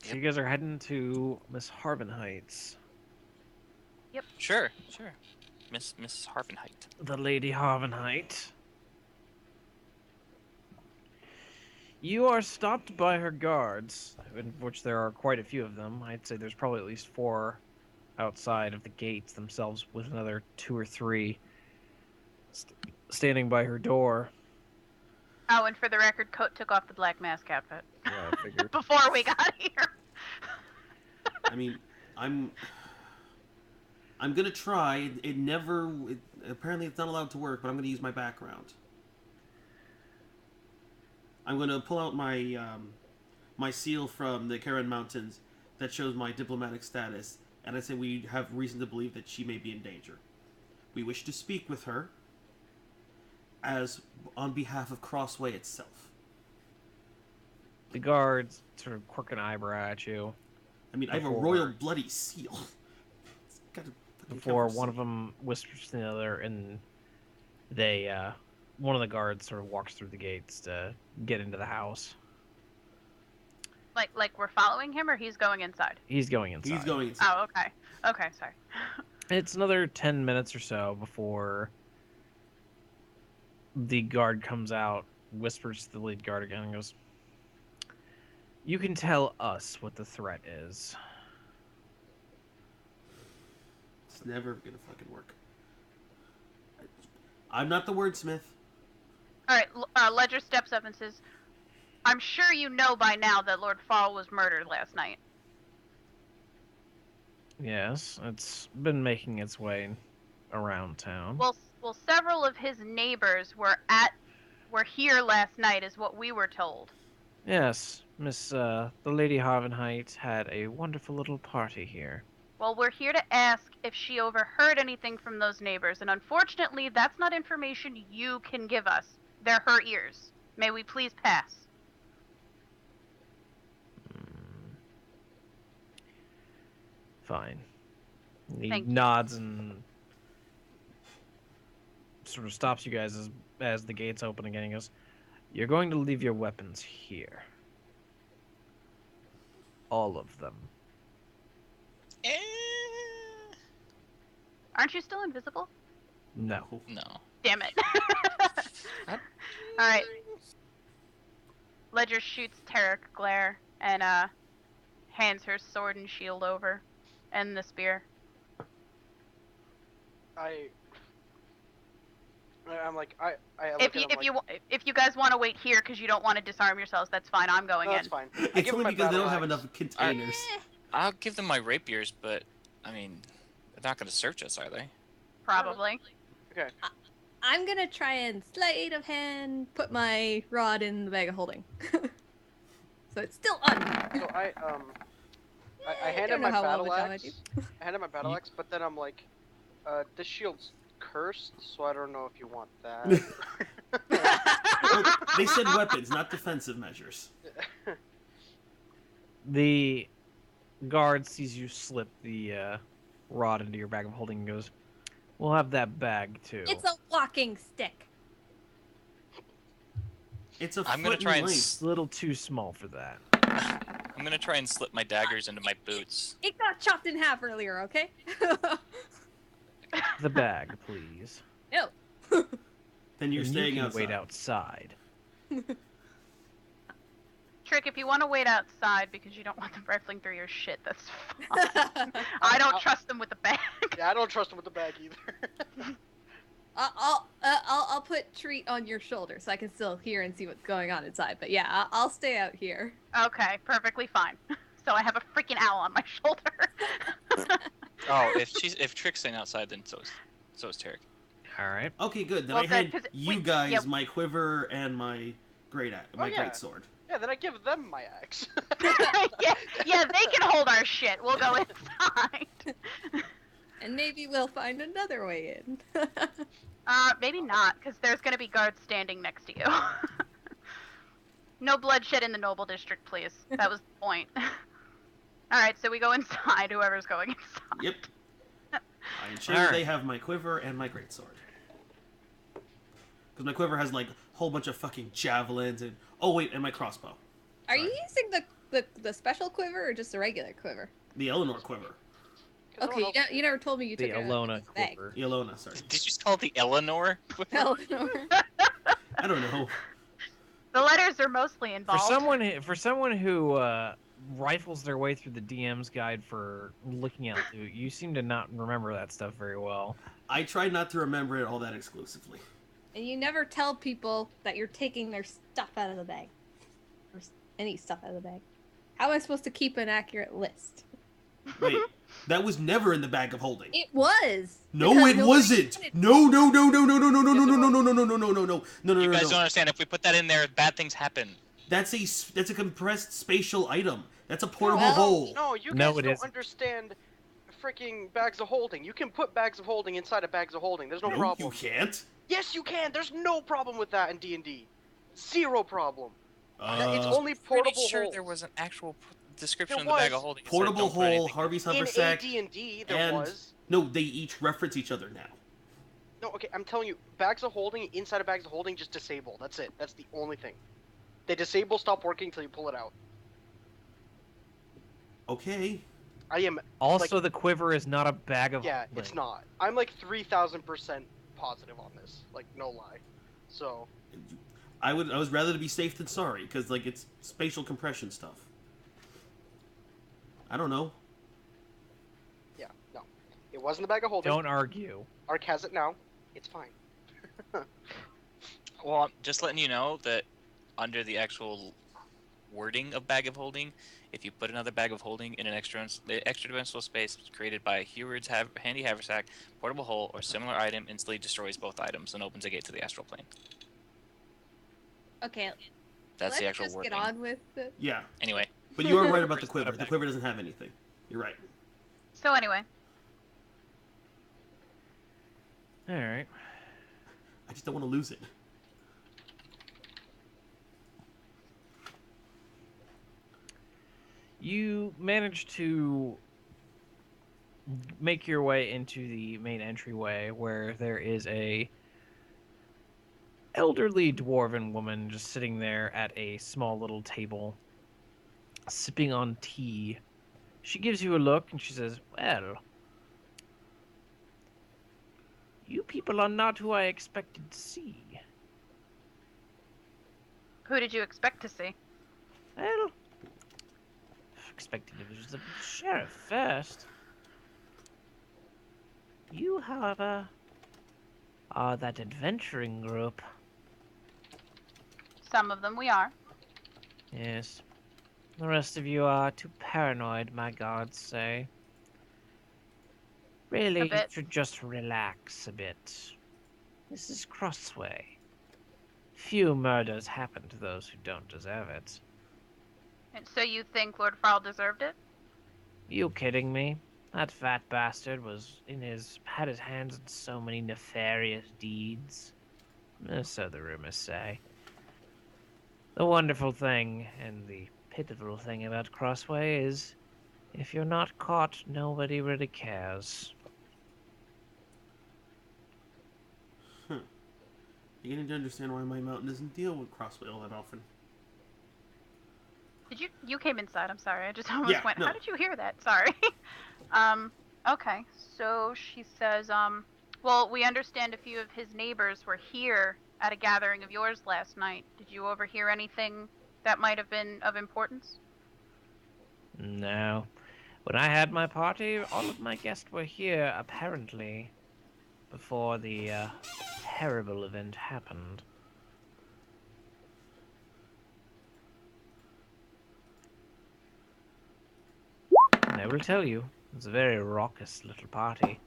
So you guys are heading to Miss Harvin Heights. Sure. Miss Harvenheit. The Lady Harvenheit. You are stopped by her guards, in which there are quite a few of them. I'd say there's probably at least 4 outside of the gates themselves, with another 2 or 3 standing by her door. Oh, and for the record, Coat took off the black mask outfit Yeah, I figured. before we got here. I mean, I'm gonna try. Apparently it's not allowed to work, but I'm gonna use my background. I'm gonna pull out my my seal from the Karen Mountains that shows my diplomatic status, and I say we have reason to believe that she may be in danger. We wish to speak with her. as on behalf of Crossway itself. The guards sort of quirk an eyebrow at you I mean, I have a Before- royal bloody seal. It's gotta fucking before cover one of something. them whispers to the other, and they, one of the guards sort of walks through the gates to get into the house. Like we're following him, or he's going inside? He's going inside. He's going inside. Oh, okay. Okay, sorry. It's another 10 minutes or so before the guard comes out, whispers to the lead guard again, and goes, "You can tell us what the threat is." It's never gonna fucking work. I'm not the wordsmith. All right, Ledger steps up and says, "I'm sure you know by now that Lord Fall was murdered last night." Yes, it's been making its way around town. Well, several of his neighbors were here last night, is what we were told. Yes, the Lady Harvenheit had a wonderful little party here. Well, we're here to ask if she overheard anything from those neighbors, and unfortunately, that's not information you can give us. They're her ears. May we please pass? Fine. He Thank you. nods and sort of stops you guys as the gates open again. He goes, "You're going to leave your weapons here. All of them." Eh, Aren't you still invisible? No. no. Damn it. I- Alright. Ledger shoots Tarek Glare and hands her sword and shield over. And the spear. I'm like, I look If at him like, if you guys want to wait here because you don't want to disarm yourselves, that's fine. I'm going no, in. that's fine. I It's give him only my because they battle don't have axe. enough containers. I'll give them my rapiers, but I mean, they're not going to search us, are they? Probably. Okay. I'm gonna try and sleight of hand put my rod in the bag of holding. So it's still on. So I handed don't know my how well battle of a job I axe. do. I handed my battle axe, but then I'm like, this shield's cursed, so I don't know if you want that. Well, they said weapons, not defensive measures. The guard sees you slip the rod into your bag of holding and goes, "We'll have that bag too." It's a walking stick. It's a I'm gonna foot try in and length. It's a little too small for that. I'm going to try and slip my daggers into my boots. It got chopped in half earlier, okay? The bag, please. No. Then you're And staying you can outside. wait outside. Trick, if you want to wait outside because you don't want them rifling through your shit, that's fine. I don't trust them with the bag. Yeah, I don't trust him with the bag either. I'll put Treat on your shoulder so I can still hear and see what's going on inside. But yeah, I'll stay out here. Okay, perfectly fine. So I have a freaking owl on my shoulder. Oh, if Trick's staying outside, then so is Tarek. All right. Okay, good. Then Well, I good, hand 'cause you we- guys yep. my quiver and my great yeah. sword. Yeah, then I give them my axe. yeah, they can hold our shit. We'll go inside. And maybe we'll find another way in. Maybe not, because there's gonna be guards standing next to you. No bloodshed in the Noble District, please. That was the point. Alright, so we go inside, whoever's going inside. Yep. I ensure Alright. they have my quiver and my great sword. Because my quiver has like a whole bunch of fucking javelins and and my crossbow. Are you using the special quiver or just a regular quiver? The Eleanor quiver. Okay, you never told me you The took Alona a bag. quiver. The Elona, sorry. Did you just call it the Eleanor? Eleanor. I don't know. The letters are mostly For involved. someone who rifles their way through the DM's guide for looking at loot, you seem to not remember that stuff very well. I try not to remember it all that exclusively. And you never tell people that you're taking their stuff out of the bag. Or any stuff out of the bag. How am I supposed to keep an accurate list? Wait, that was never in the bag of holding. It was. No, because it nobody wasn't. wanted- No, no, no, no, no, no, no, no, no, no, no, no, no, no, no, no, no, no, no, You no, guys don't no. understand. If we put that in there, bad things happen. That's a compressed spatial item. That's a portable Well, hole. No, you guys No, it don't isn't. understand freaking bags of holding. You can put bags of holding inside of bags of holding. There's no No, problem. you can't. Yes, you can. There's no problem with that in D&D. Zero problem. It's Uh, only portable Pretty sure holes. there was an actual description There of the bag of was. holding. It said, portable "Don't put hole, anything Harvey's In haversack, AD&D, there and was. no, they each reference each other now. No, okay, I'm telling you, bags of holding inside of bags of holding just disable. That's it. That's the only thing. They disable, stop working until you pull it out. Okay. I am. Also, the quiver is not a bag of Yeah, holding. it's not. I'm like 3,000% positive on this. Like, no lie. So. I was rather to be safe than sorry, because like it's spatial compression stuff. I don't know. Yeah, no. It wasn't the bag of holding. Don't argue. Ark has it now. It's fine. Well, I'm just letting you know that under the actual wording of bag of holding, if you put another bag of holding in an extra dimensional space created by Heward's handy haversack, portable hole, or similar item, instantly destroys both items and opens a gate to the astral plane. Okay, That's let's the actual just wording. get on with it. Yeah, Anyway, but you are right about the It's not a quiver. The bag. quiver doesn't have anything. You're right. So anyway, All right. I just don't want to lose it. You manage to make your way into the main entryway where there is a elderly dwarven woman just sitting there at a small little table sipping on tea. She gives you a look and she says, "Well, you people are not who I expected to see." who did you expect to see? Well, expected it was the sheriff first. You, however, are that adventuring group. Some of them we are. Yes. The rest of you are too paranoid, my gods say. Really, you bit. should just relax a bit. This is Crossway. Few murders happen to those who don't deserve it. And so you think Lord Farl deserved it? You kidding me? That fat bastard had his hands in so many nefarious deeds. So the rumors say. The wonderful thing and the pitiful thing about Crossway is, if you're not caught, nobody really cares. You're getting to understand why my mountain doesn't deal with Crossway all that often. Did you came inside, I'm sorry. I just almost Yeah, went, no. how did you hear that? Sorry. Okay. So she says, well, we understand a few of his neighbors were here at a gathering of yours last night. Did you overhear anything that might have been of importance? No. When I had my party, all of my guests were here, apparently, before the terrible event happened. And I will tell you, it was a very raucous little party.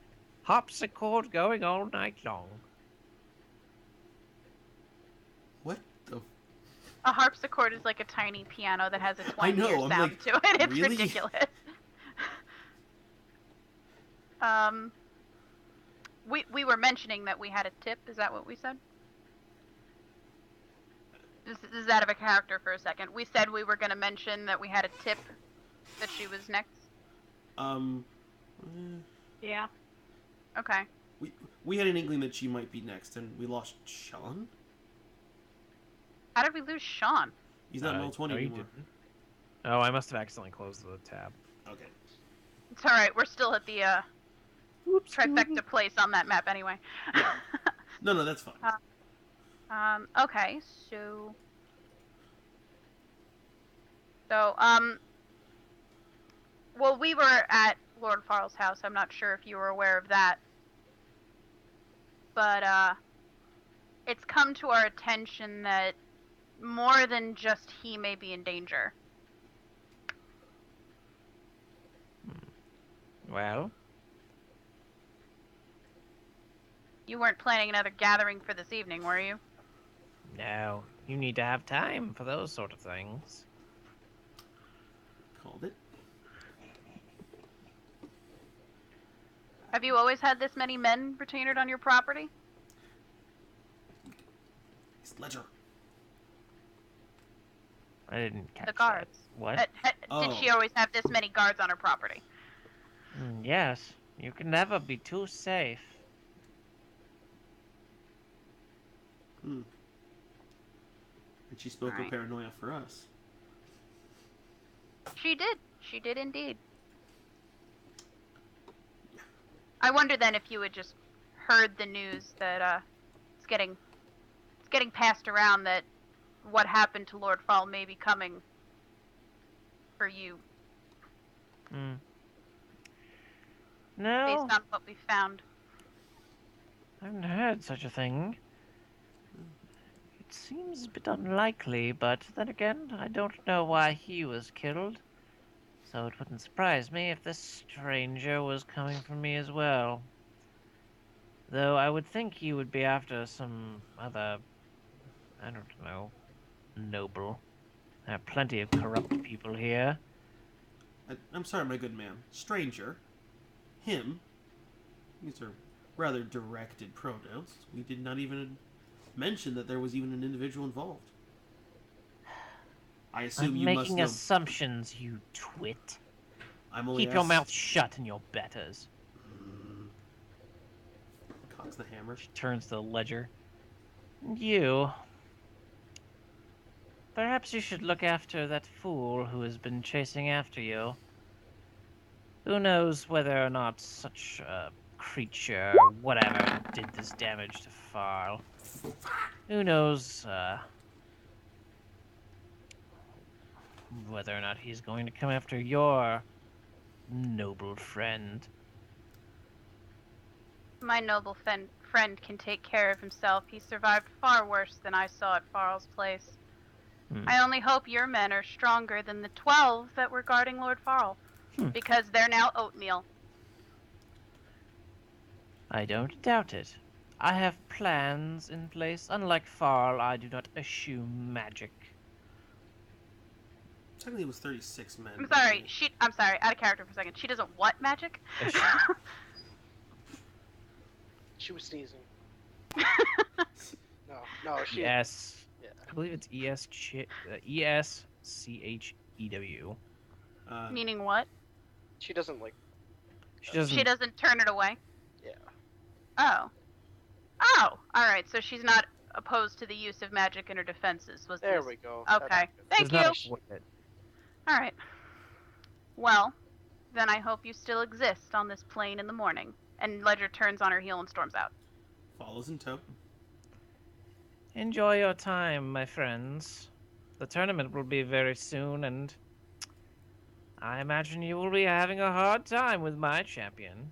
Harpsichord going all night long. What the? A harpsichord is like a tiny piano that has a I 20-year know, I'm sound like, to it. It's really? ridiculous. We were mentioning that we had a tip. Is that what we said? This is out of a character for a second. We said we were going to mention that we had a tip that she was next. Eh, Yeah. Okay. we had an inkling that she might be next, and we lost Sean. How did we lose Sean? He's not in roll 20 no, you anymore. didn't. Oh, I must have accidentally closed the tab. Okay. It's all right. We're still at the Whoops. trifecta place on that map anyway. Yeah. No, that's fine. Okay, so well, we were at Lord Farl's house. I'm not sure if you were aware of that, but it's come to our attention that more than just he may be in danger. Well, You weren't planning another gathering for this evening, were you? no. You need to have time for those sort of things. Called it. Have you always had this many men retainered on your property? It's Ledger. I didn't catch The guards. that. What? Did she always have this many guards on her property? Yes. You can never be too safe. And she spoke Alright. of paranoia for us. She did. She did indeed. I wonder then if you had just heard the news that it's getting passed around that what happened to Lord Fall may be coming for you No, based on what we found. I haven't heard such a thing. It seems a bit unlikely, but then again, I don't know why he was killed. So it wouldn't surprise me if this stranger was coming for me as well. Though I would think he would be after some other, I don't know, noble. There are plenty of corrupt people here. I'm sorry, my good man. Stranger. Him. These are rather directed pronouns. We did not even mention that there was even an individual involved. I assume I'm you must making know. assumptions, you twit. I'm only Keep your mouth shut and your betters. Cocks the hammer. She turns to the ledger. And you. Perhaps you should look after that fool who has been chasing after you. Who knows whether or not such a creature, whatever, did this damage to Farl. Who knows, whether or not he's going to come after your noble friend. My noble friend can take care of himself. He survived far worse than I saw at Farl's place. I only hope your men are stronger than the 12 that were guarding Lord Farl, because they're now oatmeal. I don't doubt it. I have plans in place. Unlike Farl, I do not eschew magic. Technically, it was 36 men. I'm sorry, out of character for a second. She doesn't what magic? She was sneezing. No, she. Yes. Yeah. I believe it's ESCHEW. Meaning what? She doesn't like. She doesn't turn it away? Yeah. Oh, alright, so she's not opposed to the use of magic in her defenses, was There this? we go. Okay, thank Does you! not avoid it. Alright. Well, then I hope you still exist on this plane in the morning. And Ledger turns on her heel and storms out. Follows in tow. Enjoy your time, my friends. The tournament will be very soon, and I imagine you will be having a hard time with my champion.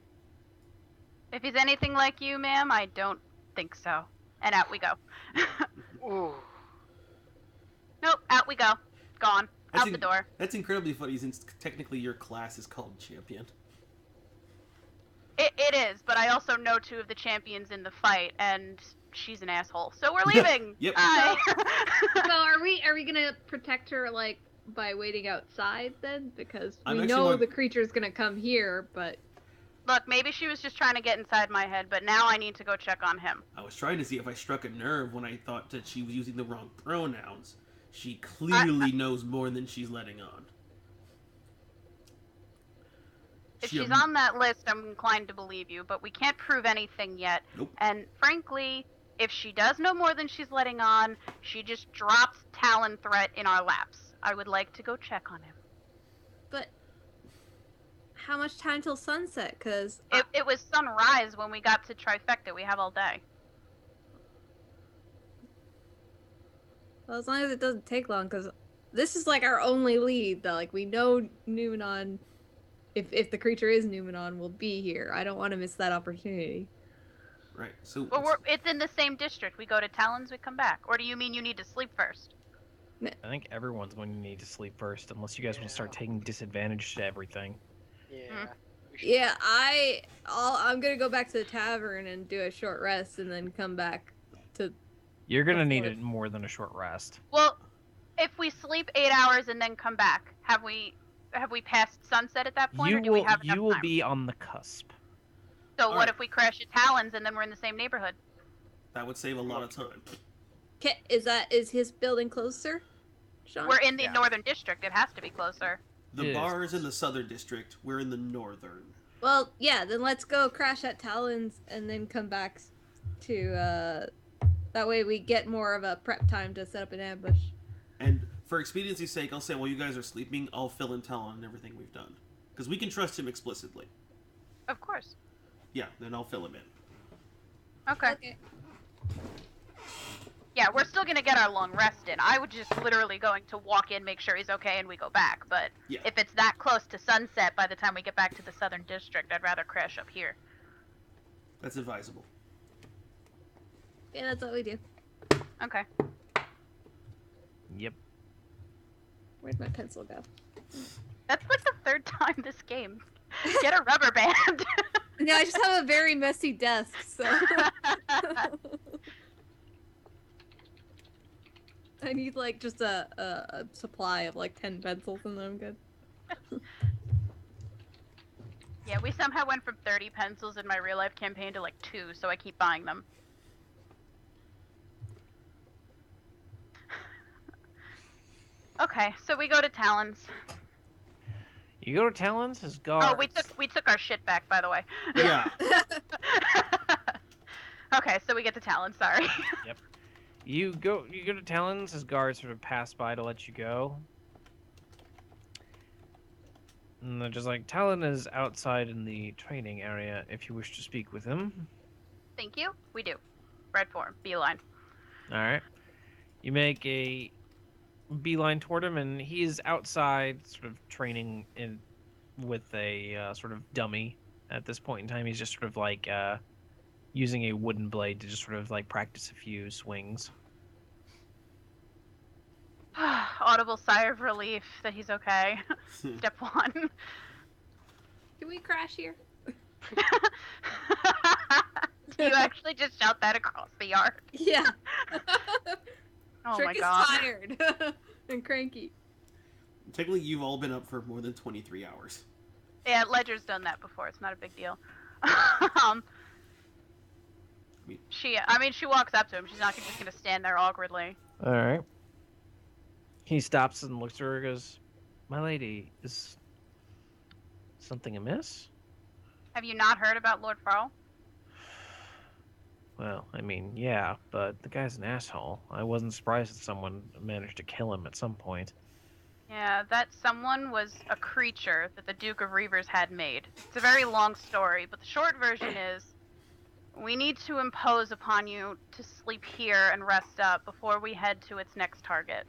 If he's anything like you, ma'am, I don't think so. And out we go. Ooh. Nope, out we go. Gone. Out the door. That's incredibly funny since technically your class is called champion. It is, but I also know 2 of the champions in the fight, and she's an asshole. So we're leaving! Yep. Bye! So are we gonna protect her like by waiting outside then? Because I'm we actually know more- the creature's gonna come here, but Look, maybe she was just trying to get inside my head, but now I need to go check on him. I was trying to see if I struck a nerve when I thought that she was using the wrong pronouns. She clearly knows more than she's letting on. If she's on that list, I'm inclined to believe you, but we can't prove anything yet. Nope. And frankly, if she does know more than she's letting on, she just drops Talon threat in our laps. I would like to go check on him. but how much time till sunset? Cause It was sunrise when we got to Trifecta. We have all day. well, as long as it doesn't take long, cause this is like our only lead. That like we know Numenon, if the creature is Numenon, will be here. I don't want to miss that opportunity. Right, so... Well, it's in the same district. We go to Talon's, we come back. Or do you mean you need to sleep first? I think everyone's going to need to sleep first, unless you guys want to start taking disadvantage to everything. Yeah. we should- Yeah, I'm gonna go back to the tavern and do a short rest, and then come back to. You're going to need Before- it more than a short rest. Well, if we sleep 8 hours and then come back, have we passed sunset at that point, or do we have enough you will time? be on the cusp. So All what right. if we crash at Talons and then we're in the same neighborhood? That would save a lot of time. Is his building closer, Sean? We're in the Yeah. Northern District. It has to be closer. The It bar is. is in the southern district. We're in the northern. Well, yeah. Then let's go crash at Talons and then come back to. That way we get more of a prep time to set up an ambush. And for expediency's sake, I'll say while you guys are sleeping, I'll fill in Talon on everything we've done. Because we can trust him explicitly. Of course. Yeah, then I'll fill him in. Okay. Yeah, we're still gonna get our long rest in. I was just literally going to walk in, make sure he's okay, and we go back. But Yeah. if it's that close to sunset by the time we get back to the Southern District, I'd rather crash up here. That's advisable. Yeah, that's what we do. Okay. Yep. Where'd my pencil go? That's like the third time this game. Get a rubber band. Yeah, I just have a very messy desk, so. I need like just a supply of like 10 pencils and then I'm good. Yeah, we somehow went from 30 pencils in my real life campaign to like 2, so I keep buying them. Okay, so we go to Talons. You go to Talons, his guards. Oh, we took our shit back, by the way. Yeah. Okay, so we get to Talons. Sorry. You go to Talons, his guards sort of pass by to let you go. And they're just like, Talon is outside in the training area if you wish to speak with him. Thank you. We do. Red form. Beeline. Alright. You make a beeline toward him, and he's outside sort of training in with a sort of dummy at this point in time. He's just sort of like using a wooden blade to just sort of like practice a few swings. Audible sigh of relief that he's okay. Step 1. Can we crash here? Do you actually just shout that across the yard? Yeah. Oh Trick my is god. tired and cranky. Technically, you've all been up for more than 23 hours. Yeah, Ledger's done that before. It's not a big deal. She walks up to him. She's not just gonna stand there awkwardly. Alright. He stops and looks at her and goes, My lady, is something amiss? Have you not heard about Lord Farrell? Well, I mean, yeah, but the guy's an asshole. I wasn't surprised that someone managed to kill him at some point. Yeah, that someone was a creature that the Duke of Reavers had made. It's a very long story, but the short version is we need to impose upon you to sleep here and rest up before we head to its next target.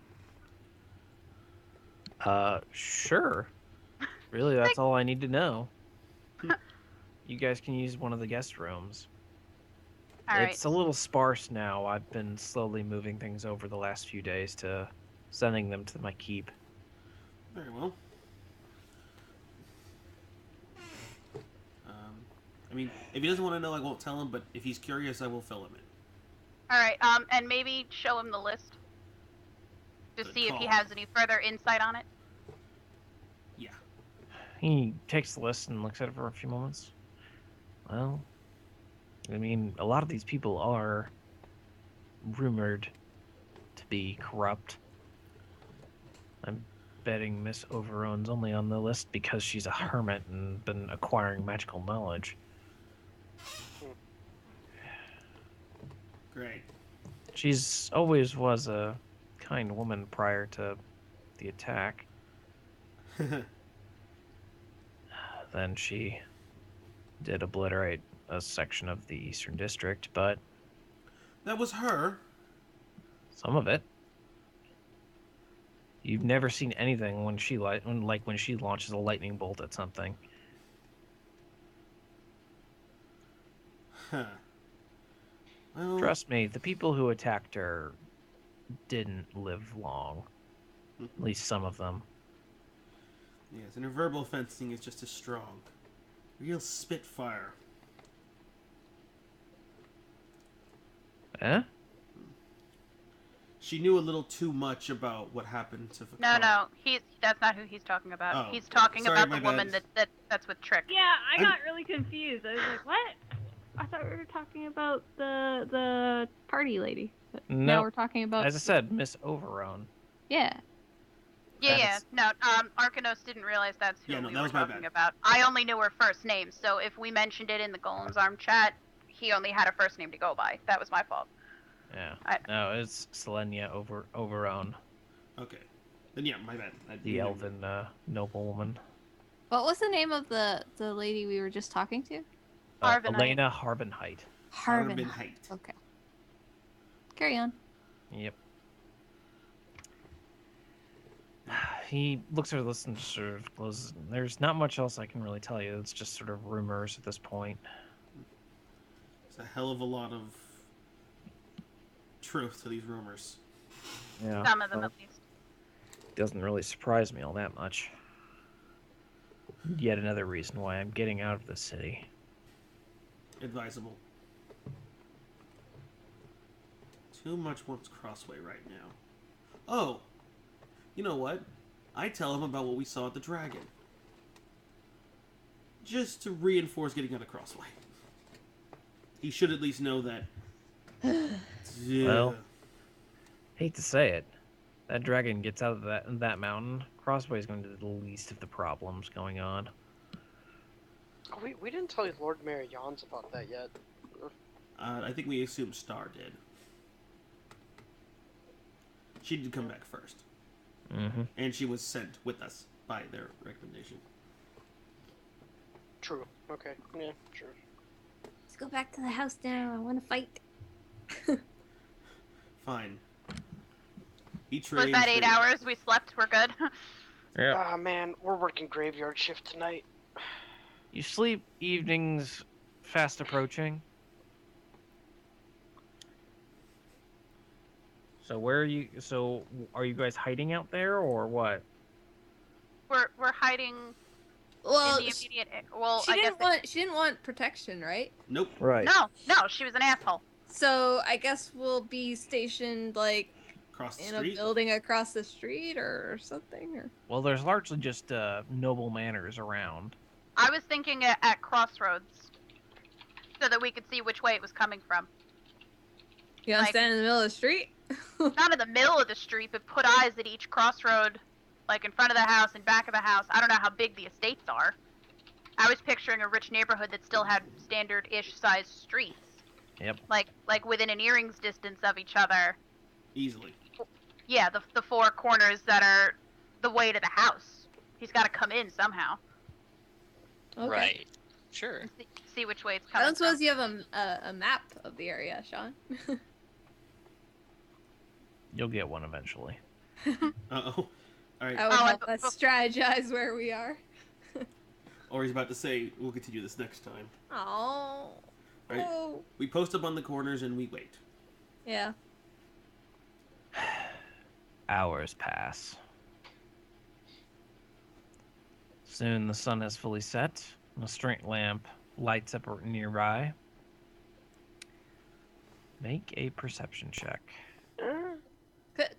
Sure. Really, that's all I need to know. You guys can use one of the guest rooms. Alright. It's a little sparse now. I've been slowly moving things over the last few days to sending them to my keep. Very well. I mean, if he doesn't want to know, I won't tell him, but if he's curious, I will fill him in. Alright, and maybe show him the list. To Good see if he call. has any further insight on it. Yeah. He takes the list and looks at it for a few moments. Well, I mean, a lot of these people are rumored to be corrupt. I'm betting Miss Overone's only on the list because she's a hermit and been acquiring magical knowledge. Great. She's always was a kind woman prior to the attack. Then she did obliterate a section of the Eastern District, but That was her. some of it. You've never seen anything when she when she launches a lightning bolt at something. Huh. Well, Trust me, the people who attacked her didn't live long. At least some of them. yes, and her verbal fencing is just as strong. Real spitfire. Eh? She knew a little too much about what happened to No, Fakar. no, that's not who he's talking about. Oh, He's talking sorry, about my the woman bad. that's with Trick. Yeah, I got really confused. I was like, what? I thought we were talking about the party lady. But now No, we're talking about. as I said, Miss Overown. Yeah. Yeah, That's- yeah. No, Arcanos didn't realize that's who Yeah, no, we that were was my talking bad. about. I only knew her first name, so if we mentioned it in the Golem's Arm chat, he only had a first name to go by. That was my fault. Yeah. I- No, it's Selenia Overown, Okay. Then yeah, my bad. the elven noblewoman. What was the name of the lady we were just talking to? Harvenheit. Elena Harbenheit. Harvin. Height. Okay. Carry on. Yep. He looks at this and sort of closes. There's not much else I can really tell you. It's just sort of rumors at this point. It's a hell of a lot of truth to these rumors. Yeah. Some of them, well, at least. doesn't really surprise me all that much. Yet another reason why I'm getting out of the city. Advisable. Too much wants Crossway right now. Oh! You know what? I tell him about what we saw at the Dragon. Just to reinforce getting out of Crossway. He should at least know that. Yeah. Well, hate to say it, that dragon gets out of that mountain. Crossway is going to be the least of the problems going on. Oh, we didn't tell Lord Mayor Yawns about that yet. I think we assumed Star did. She did come back first. Mm-hmm. And she was sent with us by their recommendation. True. Okay. Yeah, true. Let's go back to the house now. I want to fight. Fine. Each Was that 8 hours we slept? We're good. Yeah. Ah, man, we're working graveyard shift tonight. You sleep evenings fast approaching. So where are you? So are you guys hiding out there or what? we're hiding Well, in the immediate. Well, she I guess. didn't want protection, right? Nope. Right. No, she was an asshole. So I guess we'll be stationed like Across the in street. a building across the street or something. Or Well, there's largely just noble manors around. I was thinking at Crossroads, so that we could see which way it was coming from. you want to Like- stand in the middle of the street? Not in the middle of the street, but put eyes at each crossroad, like in front of the house and back of the house. I don't know how big the estates are. I was picturing a rich neighborhood that still had standard-ish sized streets. Yep. Like within an earring's distance of each other. Easily. Yeah, the four corners that are the way to the house. He's got to come in somehow. Okay. Right. Sure. And see which way it's I coming don't suppose from. you have a map of the area, Sean. You'll get one eventually. Uh-oh. Alright. I would Oh, help and us strategize where we are. Or he's about to say, we'll continue this next time. Oh. Right. Oh. We post up on the corners and we wait. Yeah. Hours pass. Soon the sun has fully set, and a street lamp lights up nearby. Make a perception check.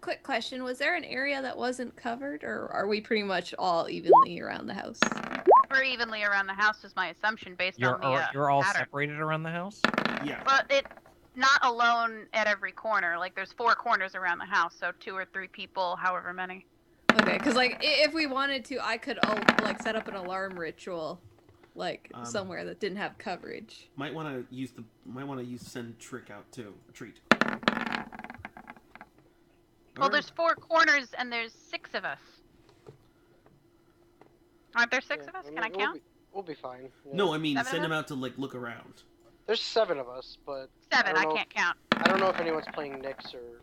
Quick question: was there an area that wasn't covered, or are we pretty much all evenly around the house? We're evenly around the house is my assumption based on the You're all pattern. separated around the house? Yeah. But it not alone at every corner. Like there's four corners around the house, so 2 or 3 people, however many. Okay, because like if we wanted to, I could like set up an alarm ritual, like somewhere that didn't have coverage. Might want to use send Trick out too. Treat. Well, there's 4 corners and there's 6 of us. Aren't there 6 of us? Can I count? We'll be fine. Yeah. No, I mean 7 of send him us? out to like look around. There's 7 of us, but 7. I I don't know- can't count. I don't know if anyone's playing Nyx or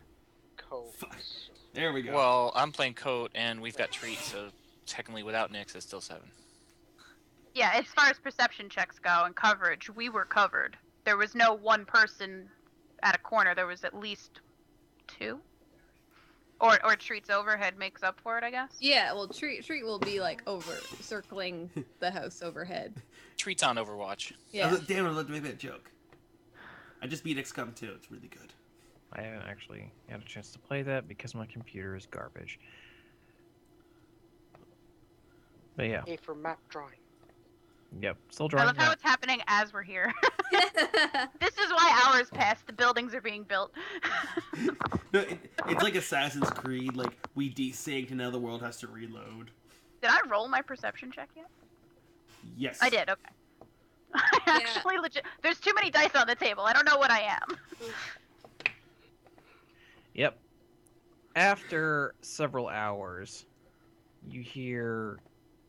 Cove. Fuck. There we go. Well, I'm playing Coat, and we've got Treat, so technically without Nyx, it's still 7. Yeah, as far as perception checks go and coverage, we were covered. There was no one person at a corner. There was at least 2. Or Treat's overhead makes up for it, I guess. Yeah, well, treat will be like over circling the house overhead. Treat's on Overwatch. I Yeah. was like, damn it, I love to make that joke. I just beat XCOM 2. It's really good. I haven't actually had a chance to play that because my computer is garbage. But yeah, A for map drawing. yep, still I drawing. love how that. it's happening as we're here. This is why hours pass. The buildings are being built. No, it's like Assassin's Creed. Like we desynced and now the world has to reload. Did I roll my perception check yet? Yes. I did. Okay. I actually legit. There's too many dice on the table. I don't know what I am. Yep. After several hours, you hear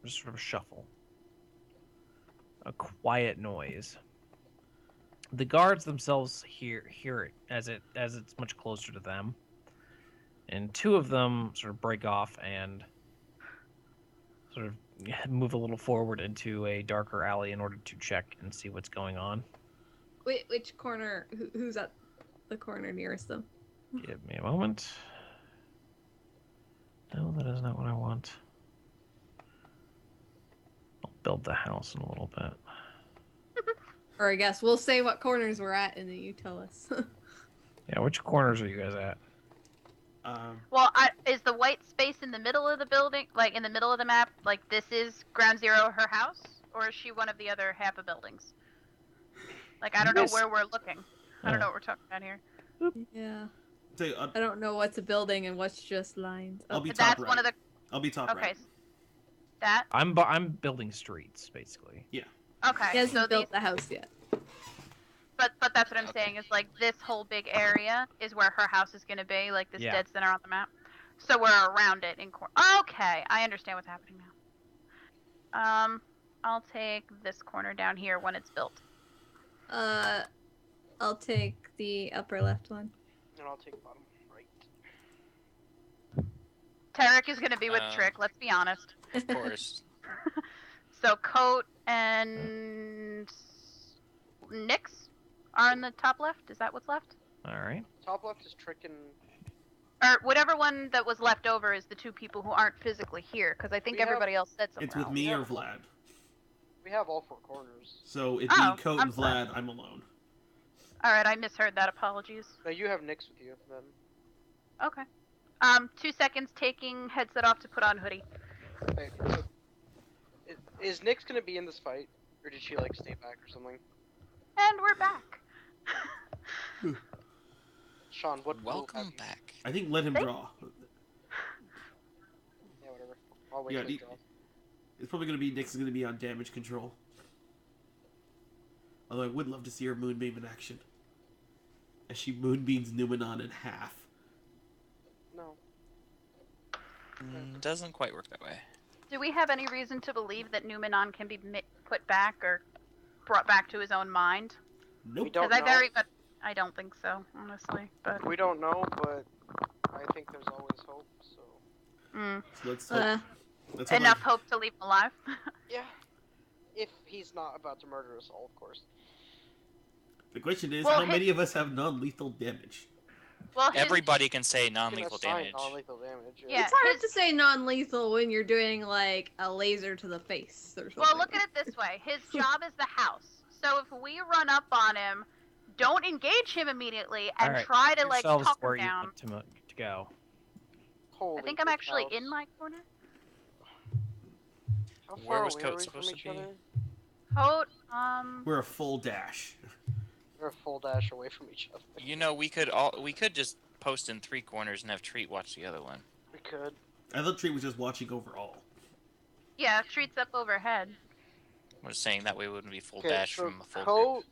just sort of a shuffle, a quiet noise. The guards themselves hear it as it's much closer to them, and two of them sort of break off and sort of move a little forward into a darker alley in order to check and see what's going on. Which corner? Who's at the corner nearest them? Give me a moment. No, that is not what I want. I'll build the house in a little bit. Or I guess we'll say what corners we're at, and then you tell us. Yeah, which corners are you guys at? Well, is the white space in the middle of the building, like in the middle of the map, like this is Ground Zero, her house, or is she one of the other half of buildings? Like I don't know where we're looking. I don't know what we're talking about here. Yeah. So, I don't know what's a building and what's just lines. I'll be top That's right. one of the. I'll be top Okay. right. That. I'm building streets basically. Okay. He hasn't So built the house yet. But that's what I'm saying is like this whole big area is where her house is gonna be, like this Yeah. dead center on the map. So we're around it in Okay, I understand what's happening now. I'll take this corner down here when it's built. I'll take the upper left one. And I'll take bottom right. Tarek is gonna be with Trick. Let's be honest. Of course. So Coat and Nyx are in the top left. Is that what's left? All right. Top left is Trick and... Or whatever one that was left over is the two people who aren't physically here, because I think We have- everybody else said somewhere It's with else. me Yeah. or Vlad. We have all four corners. So it'd Oh, be Coat I'm and Vlad. I'm alone. All right, I misheard that. Apologies. No, you have Nyx with you, then. Okay. 2 seconds. Taking headset off to put on hoodie. Okay, so... Is Nyx gonna be in this fight? Or did she, like, stay back or something? And we're back. Sean, what will Welcome have you- back. I think let him Thank- draw. Yeah, whatever. I'll wait Yeah, till he- you draw. It's probably gonna be Nyx is gonna be on damage control. Although I would love to see her moonbeam in action. As she moonbeams Numenon in half. No. Doesn't quite work that way. Do we have any reason to believe that Numenon can be put back or brought back to his own mind? Nope. We don't Because know. I don't think so, honestly. But We don't know, but I think there's always hope, so... So let's hope. Let's hope enough hope to leave him alive. Yeah. If he's not about to murder us all, of course. The question is, Well, how many of us have non-lethal damage? Well, his, Everybody can say You can non-lethal assign damage. non-lethal damage. Yeah. It's hard his- to say non-lethal when you're doing like a laser to the face or something. well, look at it this way: his job is the house. So if we run up on him, don't engage him immediately and All right. try to like Yourselves talk where him you down. want to go. Holy I think I'm cow. actually in my corner. How Where far was away Coat are we supposed from to each be? other? Coat, We're a full dash. We're a full dash away from each other. You know, we could just post in 3 corners and have Treat watch the other one. We could. I thought Treat was just watching overall. yeah, streets up overhead. I'm just saying that way it wouldn't be full Okay, dash so from a full group.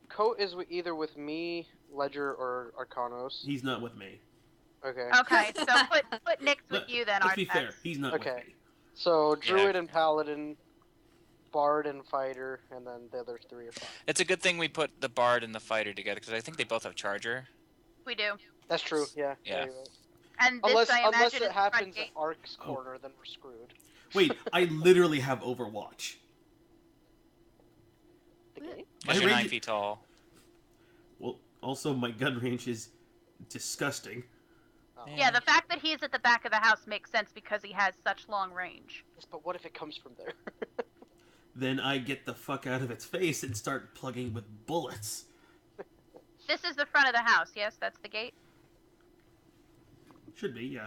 Coat is either with me, Ledger, or Arcanos. He's not with me. Okay. Okay, so put Nyx with you then, Let's be Artex. fair. He's not Okay. with me. So Druid Yeah. and Paladin, Bard and Fighter, and then the other 3 are fine. It's a good thing we put the Bard and the Fighter together, because I think they both have Charger. We do. That's true. Yeah. Yeah. you're right. And this, Unless I imagine, unless is it the front happens gate. at Ark's Oh. corner, then we're screwed. Wait, I literally have Overwatch. The game? My Because you're 9 range- feet tall. Well, also my gun range is disgusting. Oh. Yeah, the fact that he's at the back of the house makes sense because he has such long range. Yes, but what if it comes from there? Then I get the fuck out of its face and start plugging with bullets. This is the front of the house, yes? That's the gate? Should be, yeah.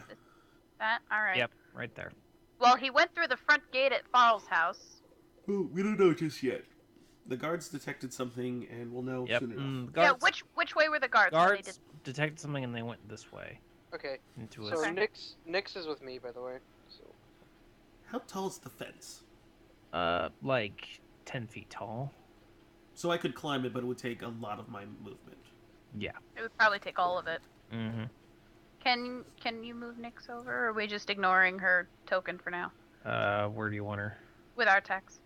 That all right. Yep, right there. Well, he went through the front gate at Farrell's house. Ooh, we don't know just yet. The guards detected something, and we'll know Yep. soon enough. Yeah, which way were the guards? when they Guards did... detected something and they went this way Okay. into So a. Nyx is with me, by the way. So How tall is the fence? Like 10 feet tall. So I could climb it, but it would take a lot of my movement. Yeah. It would probably take all of it. Mm-hmm. Can you move Nyx over, or are we just ignoring her token for now? Where do you want her? With our text.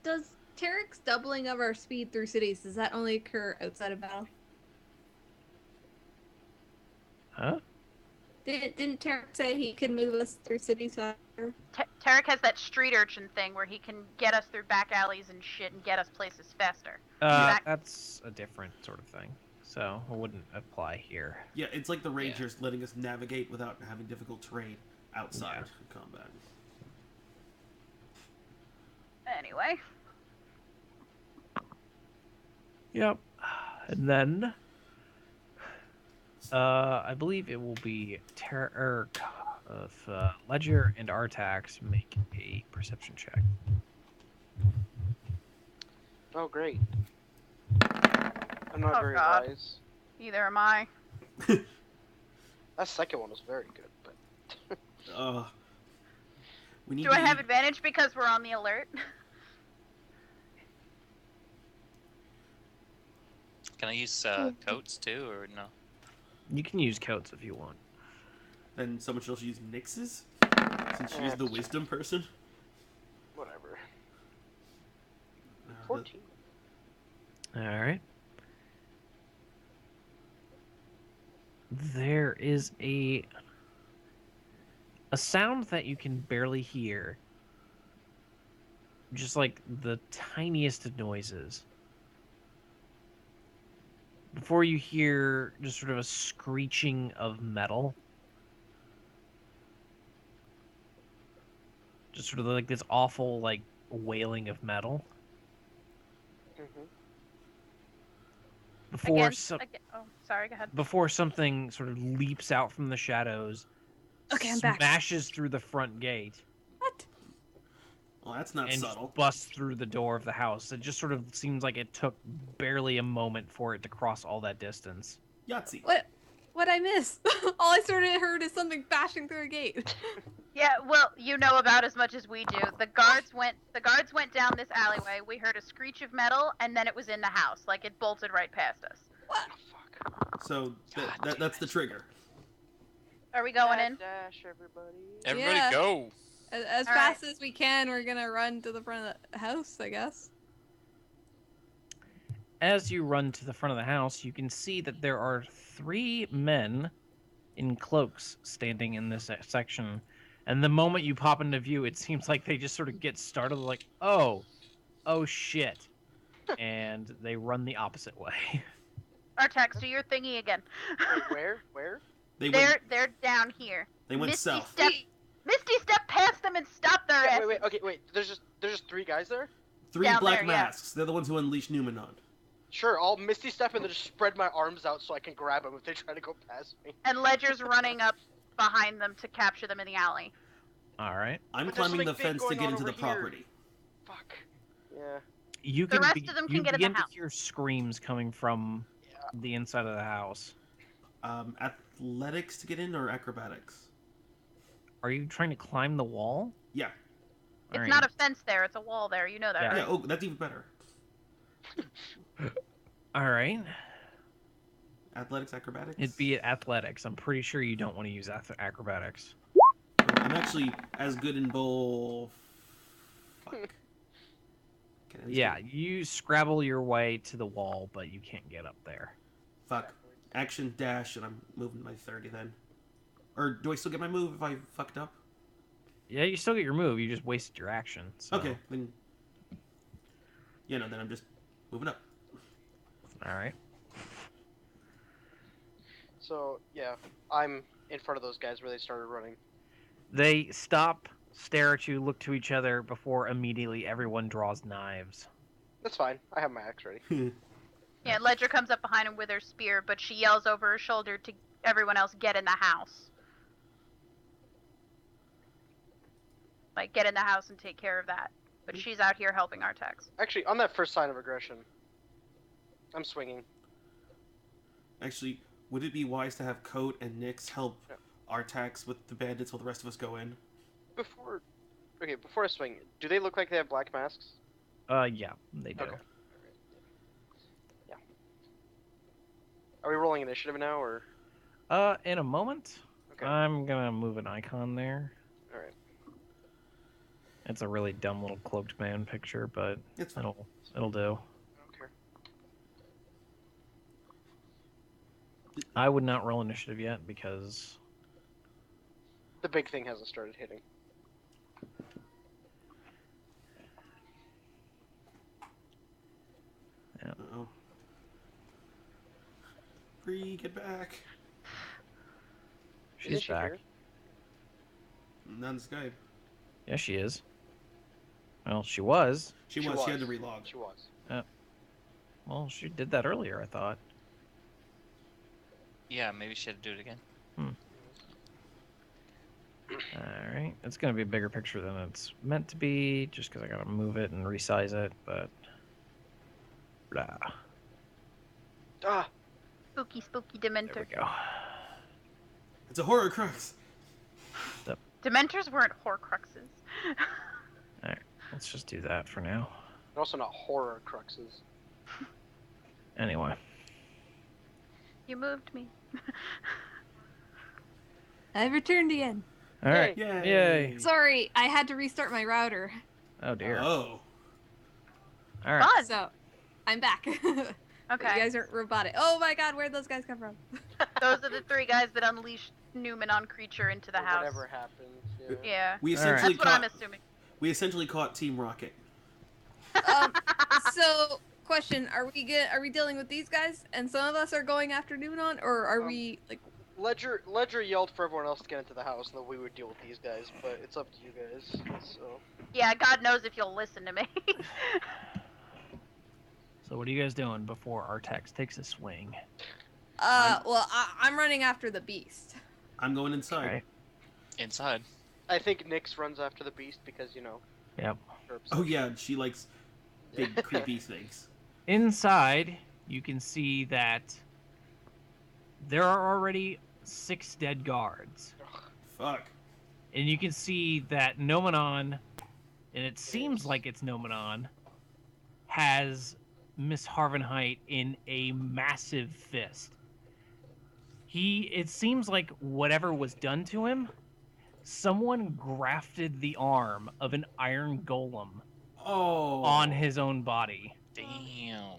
Does Tarek's doubling of our speed through cities, does that only occur outside of battle? Huh? Didn't Tarek say he could move us through cities faster? Tarek has that street urchin thing where he can get us through back alleys and shit and get us places faster. That's a different sort of thing. So it wouldn't apply here. Yeah, it's like the Rangers letting us navigate without having difficult terrain outside combat. Anyway. Yep. And then, I believe it will be Ledger and Artax make a perception check. Oh, great. I'm not Oh, very God. wise. Neither am I. That second one was very good, but We need Do I have advantage because we're on the alert? Can I use coats too, or no? You can use coats if you want. Then someone should also use Nyx's? Since she's the wisdom person? whatever. Uh, 14. All right. There is a sound that you can barely hear. Just like the tiniest of noises. Before you hear just sort of a screeching of metal. Just sort of like this awful, like, wailing of metal. Mm-hmm. Before Oh, sorry, go ahead. before something sort of leaps out from the shadows, Okay, I'm back. smashes through the front gate, What? Well, that's not and subtle. busts through the door of the house. It just sort of seems like it took barely a moment for it to cross all that distance. Yahtzee. What'd I miss? All I sort of heard is something bashing through a gate. Yeah, well, you know about as much as we do. The guards went down this alleyway. We heard a screech of metal, and then it was in the house. Like it bolted right past us. What? Oh, fuck. So God damn that's the it. trigger. Are we going in? Dash, everybody. Everybody Yeah. go! As All fast as we can, we're gonna run to the front of the house, I guess. As you run to the front of the house, you can see that there are 3 men in cloaks standing in this section. And the moment you pop into view, it seems like they just sort of get startled, like, oh shit. And they run the opposite way. Artax, do your thingy again. Wait, where? They're down here. They went Misty south. Misty step past them and stop their ass. Wait. There's just 3 guys there? 3 Down black there, yeah. masks. They're the ones who unleash Numenon. Sure, I'll Misty Step and then just spread my arms out so I can grab them if they try to go past me. And Ledger's running up behind them to capture them in the alley. All right. I'm But there's climbing the something big fence to going get on into the over here. property. Fuck. Yeah. You The can rest of them can you get in the begin to house. hear screams coming from the inside of the house. Athletics to get in or acrobatics? Are you trying to climb the wall? Yeah. It's not a fence there, it's a wall there. You know that, Yeah. right? Yeah, oh, that's even better. All right. Athletics, acrobatics? It'd be athletics. I'm pretty sure you don't want to use acrobatics. I'm actually as good in both. Fuck. Can I at least Yeah, get- you scrabble your way to the wall, but you can't get up there. Fuck. Action dash, and I'm moving my 30 then. Or do I still get my move if I fucked up? Yeah, you still get your move. You just wasted your action. So. Okay, then. Yeah, no, then I'm just moving up. All right. So, yeah, I'm in front of those guys where they started running. They stop, stare at you, look to each other before immediately everyone draws knives. That's fine. I have my axe ready. Yeah, Ledger comes up behind him with her spear, but she yells over her shoulder to everyone else, get in the house. Like, get in the house and take care of that. But she's out here helping Artax. Actually, on that first sign of aggression, I'm swinging. Actually, would it be wise to have Coat and Nyx help Artax with the bandits while the rest of us go in? Before I swing, do they look like they have black masks? Yeah, they do. Okay. Yeah. Are we rolling initiative now, or? In a moment. Okay. I'm gonna move an icon there. All right. It's a really dumb little cloaked man picture, but It's fine. it'll do. Okay. I would not roll initiative yet because The big thing hasn't started hitting. Uh-oh. Bree, get back. she's Isn't she back. here? Not on Skype. Yeah, she is. Well, she was. She was. She had to relog. She was. Well, she did that earlier, I thought. Yeah, maybe she had to do it again. Alright, it's gonna be a bigger picture than it's meant to be, just because I gotta move it and resize it, but... Blah. Ah! Spooky, spooky There Dementor. we go. It's a horror crux. Dementors weren't Horcruxes. Let's just do that for now. They're also not horror cruxes. Anyway. You moved me. I've returned again. Alright. Yay! Yay. Sorry, I had to restart my router. Oh dear. Oh. Alright. Fun. So, I'm back. But Okay. you guys aren't robotic. Oh my god, where'd those guys come from? Those are the three guys that unleashed Numenon creature into the Or house. Whatever happened. Yeah. We All right. essentially That's what I'm caught. assuming. We essentially caught Team Rocket. So, question: Are we dealing with these guys, and some of us are going after Numenon, or are we like? Ledger yelled for everyone else to get into the house, that we would deal with these guys, but it's up to you guys. So. Yeah, God knows if you'll listen to me. So what are you guys doing before Artax takes a swing? Well, I'm running after the beast. I'm going inside. Alright. Inside. I think Nyx runs after the beast because, you know. Yep. her Oh obsession. yeah, she likes big creepy things. Inside, you can see that there are already 6 dead guards. Fuck. And you can see that Nomenon, and it seems like it's Nomenon, has Miss Harvenheit in a massive fist. It seems like whatever was done to him, someone grafted the arm of an iron golem Oh. on his own body. Damn.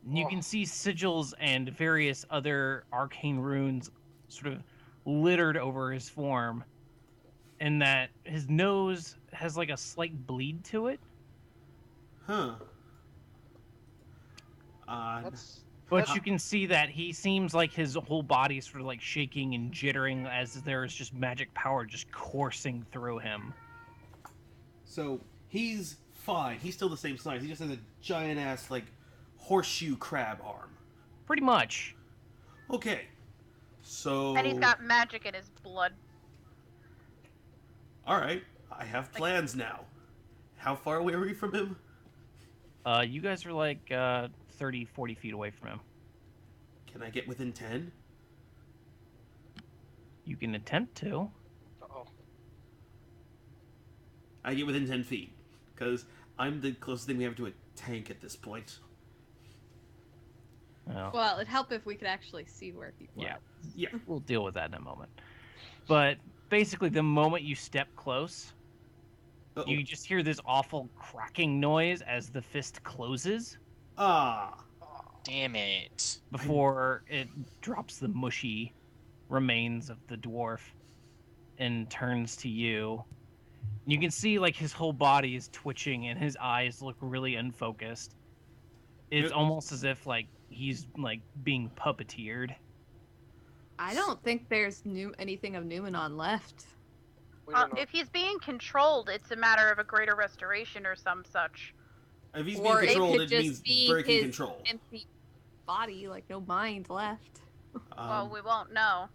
And you can see sigils and various other arcane runes sort of littered over his form, and that his nose has like a slight bleed to it. Huh. Odd. But you can see that he seems like his whole body is sort of like shaking and jittering as there's just magic power just coursing through him. So he's fine. He's still the same size. He just has a giant ass like horseshoe crab arm. Pretty much. Okay. So. And he's got magic in his blood. All right. I have plans now. How far away are we from him? You guys are like 30, 40 feet away from him. Can I get within 10? You can attempt to. Uh-oh. I get within 10 feet. Because I'm the closest thing we have to a tank at this point. Well, Well, it'd help if we could actually see where people yeah. are. Yeah. We'll deal with that in a moment. But basically, the moment you step close, Uh-oh. you just hear this awful cracking noise as the fist closes Ah. Damn it. before it drops the mushy remains of the dwarf and turns to you. You can see like his whole body is twitching and his eyes look really unfocused. It's Yep. almost as if like he's like being puppeteered. I don't think there's anything of Numenon left. We don't know. If he's being controlled, it's a matter of a greater restoration or some such. If he's Or being it controlled, could it just means be breaking his control. empty body, like no mind left. Well, we won't know.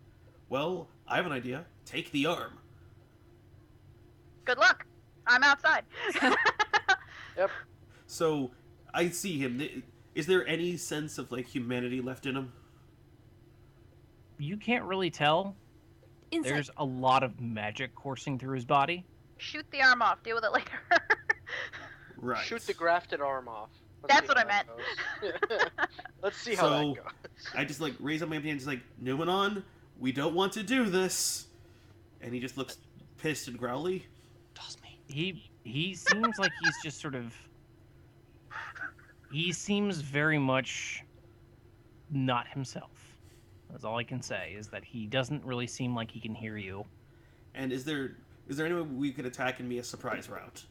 Well, I have an idea. Take the arm. Good luck. I'm outside. So, I see him. Is there any sense of, like, humanity left in him? You can't really tell. Insight. There's a lot of magic coursing through his body. Shoot the arm off. Deal with it later. Right. Shoot the grafted arm off. That's see what how I meant. that goes. Let's see how So- that goes. I just, like, raise up my hand and just, like, Numenon, we don't want to do this. And he just looks pissed and growly. Toss me. He seems like he's just sort of. He seems very much not himself. That's all I can say, is that he doesn't really seem like he can hear you. And is there any way we could attack and be a surprise route?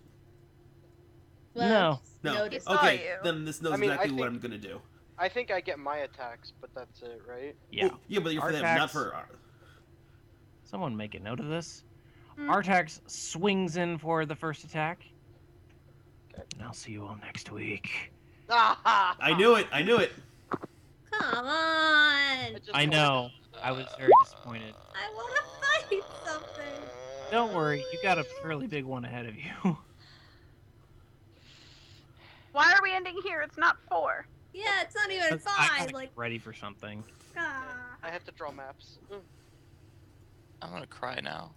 No. No. He Notice. saw Okay, you. then this knows I mean, exactly I what think- I'm gonna do. I think I get my attacks, but that's it, right? Yeah. Well, yeah, but you're for them, not Artax- for... Someone make a note of this. Hmm. Artax swings in for the first attack. Okay. And I'll see you all next week. I knew it! Come on. I know. I was very disappointed. I want to fight something. Don't worry, you got a fairly big one ahead of you. Oh, Why are we ending here? It's not 4. Yeah, it's not even I 5. gotta Like, get ready for something. ah. I have to draw maps. I'm gonna cry now.